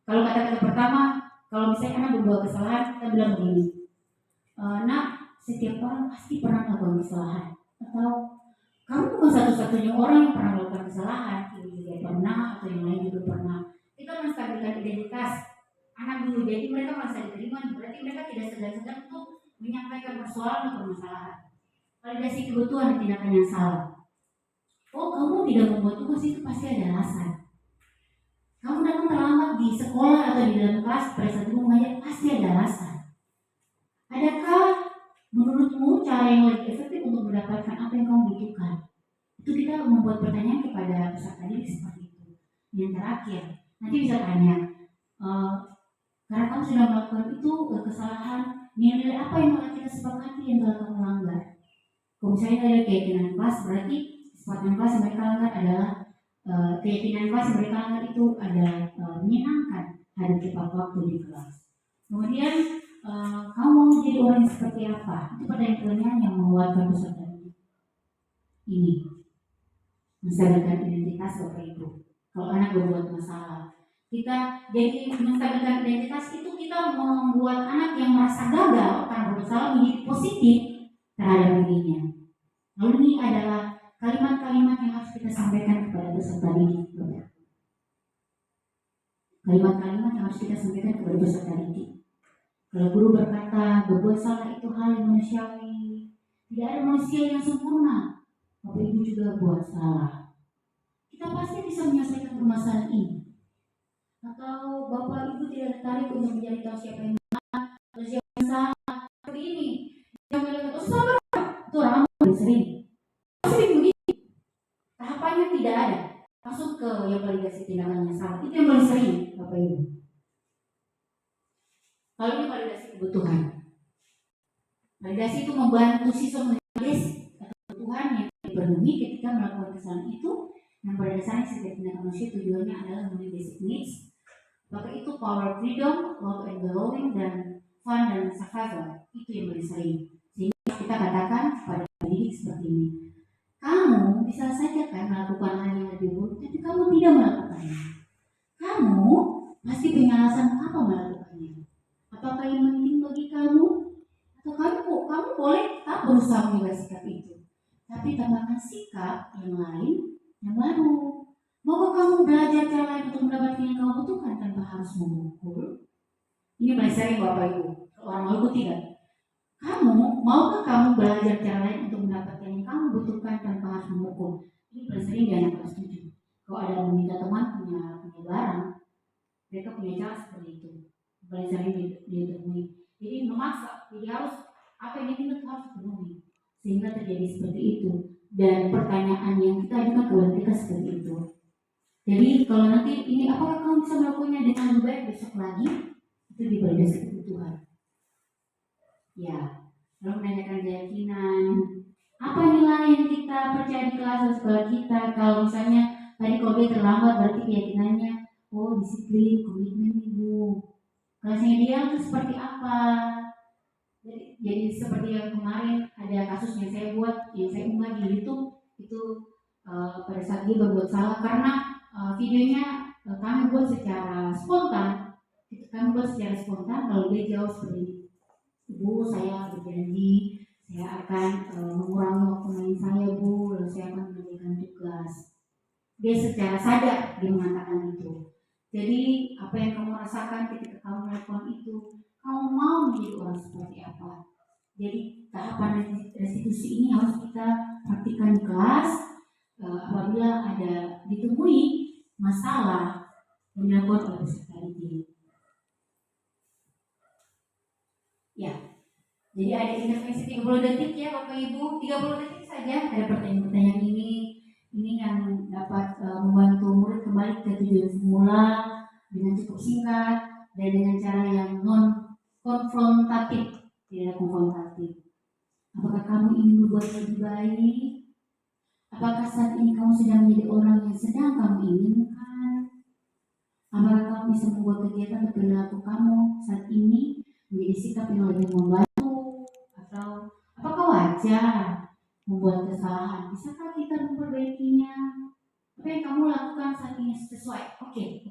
kalau kata-kata pertama, kalau misalnya anak berbuat kesalahan, kita bilang begini, nak, setiap orang pasti pernah melakukan kesalahan. Atau kamu bukan satu-satunya orang yang pernah melakukan kesalahan, ibu juga pernah, atau yang lain juga pernah. Kita menstabilkan identitas anak dulu, jadi mereka merasa diterima, berarti mereka tidak segan-segan untuk menyampaikan persoalan atau permasalahan. Validasi kebutuhan dan tindakan yang salah. Oh, kamu tidak membuat tugas itu pasti ada alasan. Kamu datang terlambat di sekolah atau di dalam kelas pada saat ibu mengajar, pasti ada alasan. Adakah menurutmu cara yang lebih efektif untuk mendapatkan apa yang kamu butuhkan? Itu kita membuat pertanyaan kepada peserta didik seperti itu. Yang terakhir, nanti bisa tanya, karena kamu sudah melakukan itu kesalahan, nilai apa yang telah kita sepakati yang telah kamu langgar? Kalau misalnya ada keyakinan kelas, berarti kesempatan kelas yang mereka langgar adalah keyakinan kelas yang mereka langgar itu ada menyenangkan hari tepat waktu di kelas. Kemudian kamu mau jadi orang yang seperti apa? Itu pertanyaan yang menguatkan peserta ini. Menstabilkan identitas Bapak Ibu. Kalau anak berbuat masalah, kita jadi menstabilkan identitas itu kita membuat anak yang merasa gagal karena bersalah menjadi positif terhadap dirinya. Lalu ini adalah kalimat-kalimat yang harus kita sampaikan kepada peserta didik. Kalimat-kalimat yang harus kita sampaikan kepada peserta didik. Kalau guru berkata berbuat salah itu hal yang manusiawi, tidak ada manusia yang sempurna. Bapak Ibu juga buat salah. Kita pasti bisa menyelesaikan permasalahan ini. Atau Bapak Ibu tidak tertarik untuk mencari tahu siapa yang salah atau siapa yang salah seperti ini. Jangan lihat oh salah itu orang paling sering begini. Tahapannya tidak ada. Masuk ke yang validasi tindakannya salah. Itu yang paling sering Bapak Ibu. Kalau ini validasi kebutuhan. Validasi itu membantu siswa menulis kebutuhan yang dipenuhi ketika melakukan kesalahan itu. Yang pada dasarnya setiap tindakan manusia tujuannya adalah memenuhi basic needs. Maka itu power, freedom, love and belonging, dan fun dan survival. Itu yang paling sering. Sehingga kita katakan pada pendidik seperti ini. Kamu bisa saja kan melakukan hal yang lebih buruk, tapi kamu tidak melakukannya. Kamu pasti punya alasan apa melakukannya. Apakah yang penting bagi kamu? Atau kamu boleh tak berusaha menjaga sikap itu. Tapi tambahkan sikap yang lain yang baru. Maukah kamu belajar cara lain untuk mendapatkan yang kamu butuhkan tanpa harus memukul? Ini paling sering Bapak Ibu. Orang Maluku tidak. Maukah kamu belajar cara lain untuk mendapatkan yang kamu butuhkan tanpa harus memukul? Ini paling sering di anak kelas 7. Kalau ada yang meminta teman punya barang, mereka punya cara seperti itu. Paling sering ditemui. Jadi memaksa, jadi harus apa yang diminta harus dipenuhi. Sehingga terjadi seperti itu. Dan pertanyaan yang kita ajukan kepada mereka seperti itu. Jadi kalau nanti ini apakah kamu bisa melakukannya dengan lebih baik besok lagi? Itu divalidasi kebutuhan. Ya, kalau menanyakan keyakinan, apa nilai yang kita percaya di kelas atau sekolah kita? Kalau misalnya tadi kalau dia terlambat berarti keyakinannya, oh disiplin, komitmen ibu. Kelasnya dia itu seperti apa? Jadi seperti yang kemarin ada kasus yang saya buat, yang saya unggah di YouTube itu pada saat dia berbuat salah karena videonya kami buat secara spontan. Kalau dia jawab seperti ini, Ibu saya berjanji saya akan mengurangi waktu main saya Bu, lalu saya akan mengerjakan tugas. Dia secara sadar dia mengatakan itu. Jadi apa yang kamu rasakan ketika kamu melakukan itu, kamu mau menjadi orang seperti apa? Jadi tahapan restitusi ini harus kita praktikkan di kelas. Apabila ada ditemui masalah yang dilakukan oleh peserta didik. Ya, jadi ada intervensi 30 detik ya Bapak Ibu, 30 detik saja ada pertanyaan-pertanyaan ini yang dapat membantu murid kembali ke tujuan semula dengan cukup singkat dan dengan cara yang non konfrontatif, tidak konfrontatif. Apakah kamu ingin berbuat lebih baik? Apakah saat ini kamu sedang menjadi orang yang sedang kamu inginkan? Apakah kamu bisa membuat kegiatan atau perilaku kamu saat ini menjadi sikap yang lebih membantu? Atau apakah wajar membuat kesalahan? Bisakah kita memperbaikinya? Apa yang kamu lakukan saat ini sesuai? Oke.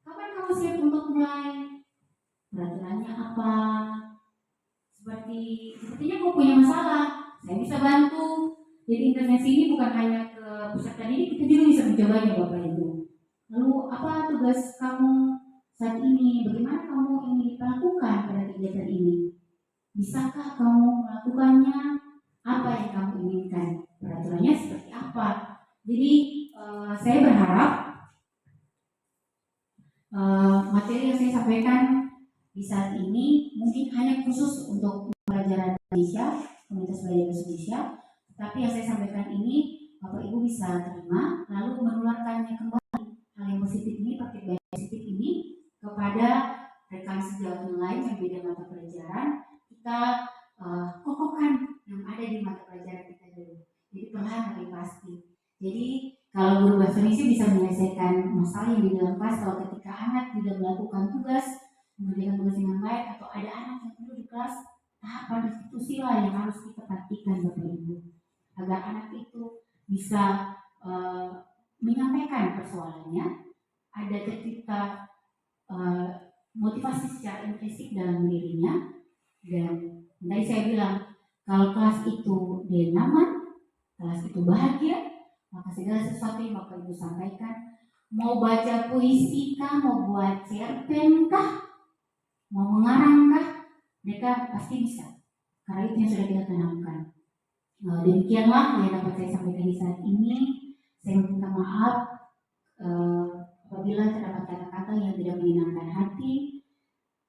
Kapan kamu siap untuk mulai? Peraturannya apa? Sepertinya kamu punya masalah. Saya bisa bantu. Jadi intervensi ini bukan hanya ke peserta didik, kita juga bisa mencobanya Bapak Ibu. Lalu apa tugas kamu saat ini? Bagaimana kamu ingin lakukan pada kegiatan ini? Bisakah kamu melakukannya? Apa yang kamu inginkan? Peraturannya seperti apa? Jadi saya berharap materi yang saya sampaikan di saat ini mungkin hanya khusus untuk pelajaran Indonesia, komunitas belajar Indonesia. Tapi yang saya sampaikan ini Bapak Ibu bisa terima, lalu menularkannya kembali hal yang positif ini, praktik baik positif ini kepada rekan sejawat yang lain yang beda mata pelajaran. Kita kokohkan yang ada di mata pelajaran kita dulu. Jadi perlahan tapi pasti. masalah yang di dalam kelas. Kalau ketika anak tidak melakukan tugas, mengerjakan tugas dengan baik, atau ada anak yang perlu di kelas, tahapan restitusi lah yang harus kita perhatikan Bapak Ibu, agar anak itu bisa menyampaikan persoalannya, ada ketika motivasi secara intrinsik dalam dirinya. Dan tadi saya bilang, kalau kelas itu dia nyaman, kelas itu bahagia, maka segala sesuatu yang Bapak Ibu sampaikan, mau baca puisi kah, mau buat cerpen kah, mau mengarang kah, mereka pasti bisa, karena itu yang sudah kita tanamkan. Demikianlah yang dapat saya sampaikan di saat ini. Saya minta maaf apabila terdapat kata-kata yang tidak menyenangkan hati.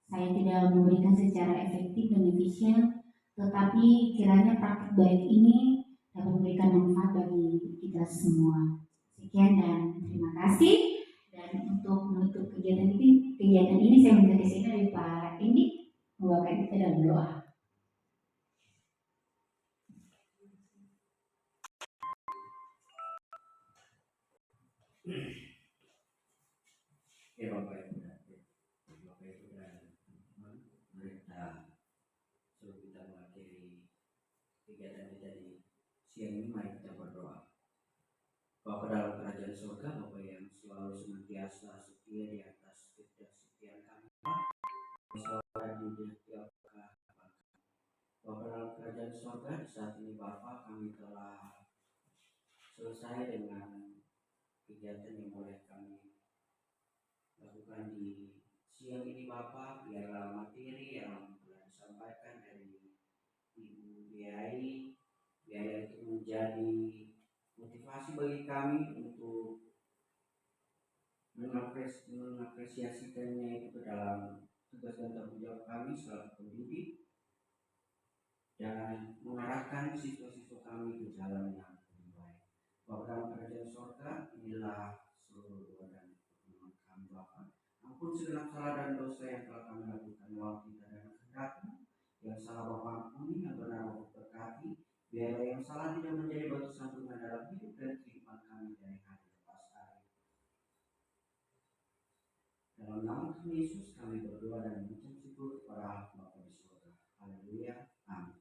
Saya tidak memberikan secara efektif dan efisien, tetapi kiranya praktik baik ini dapat memberikan manfaat bagi kita semua. Sekian dan terima kasih. Dan untuk menutup kegiatan ini saya minta kesini dari Pak Indi membawakan kita dalam doa. Ya Bapak Ibu dan teman-teman, mari kita sebelum kita mengakhiri kegiatan kita di siang ini, mari kita berdoa. Bapa dalam kerajaan surga, Bapa yang selalu senantiasa setia di atas kesetiaan kami, selalu di setiap kehidupan. Bapa dalam kerajaan surga, di saat ini Bapa, kami telah selesai dengan kegiatan yang boleh kami lakukan di siang ini Bapak. Biarlah materi yang telah disampaikan dari Ibu Biai itu menjadi motivasi bagi kami untuk mengapresiasikannya itu ke dalam tugas dan tanggung jawab kami selaku pendidik, dan mengarahkan siswa-siswa kami ke jalan yang lebih baik. Bapak dalam kerajaan surga, inilah seluruh doa dan permohonan kami Bapak. Ampun segenap salah dan dosa yang telah kami lakukan dalam kita dan kehendakmu. Yang salah Bapak ampuni, yang benar Bapak berkati. Biarlah yang salah tidak menjadi batu sandungan dalam hidup dan kehidupan kami dari hari lepas hari. Dalam nama Tuhan Yesus kami berdoa dan mengucap syukur kepada Bapa di surga. Haleluya. Amin.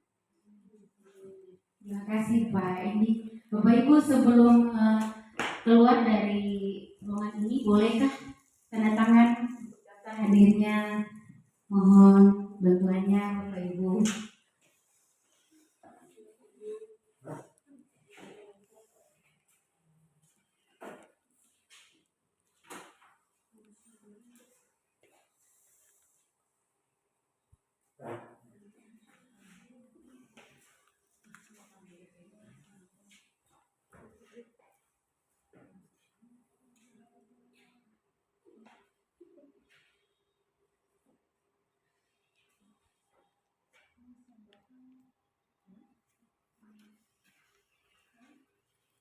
Terima kasih Pak Indi. Bapak Ibu, sebelum keluar dari ruangan ini, bolehkah tanda tangan daftar hadirnya? Mohon bantuannya Bapak Ibu.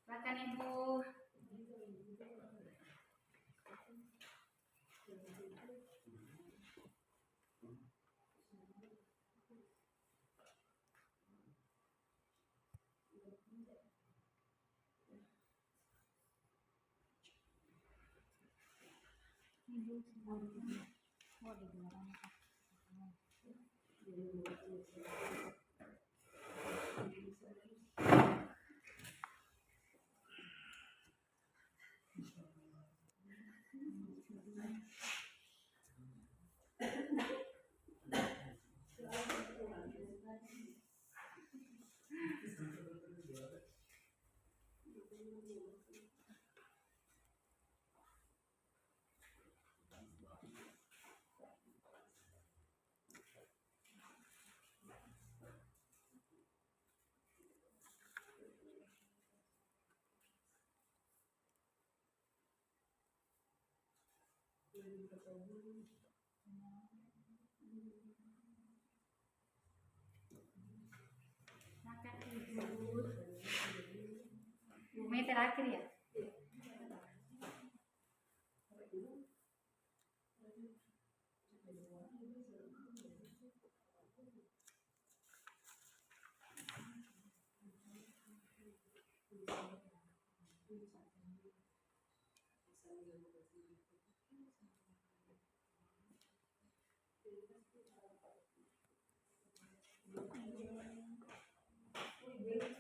Silakan Ibu. Silakan Ibu. Bu Mei terakhir ya? Wih,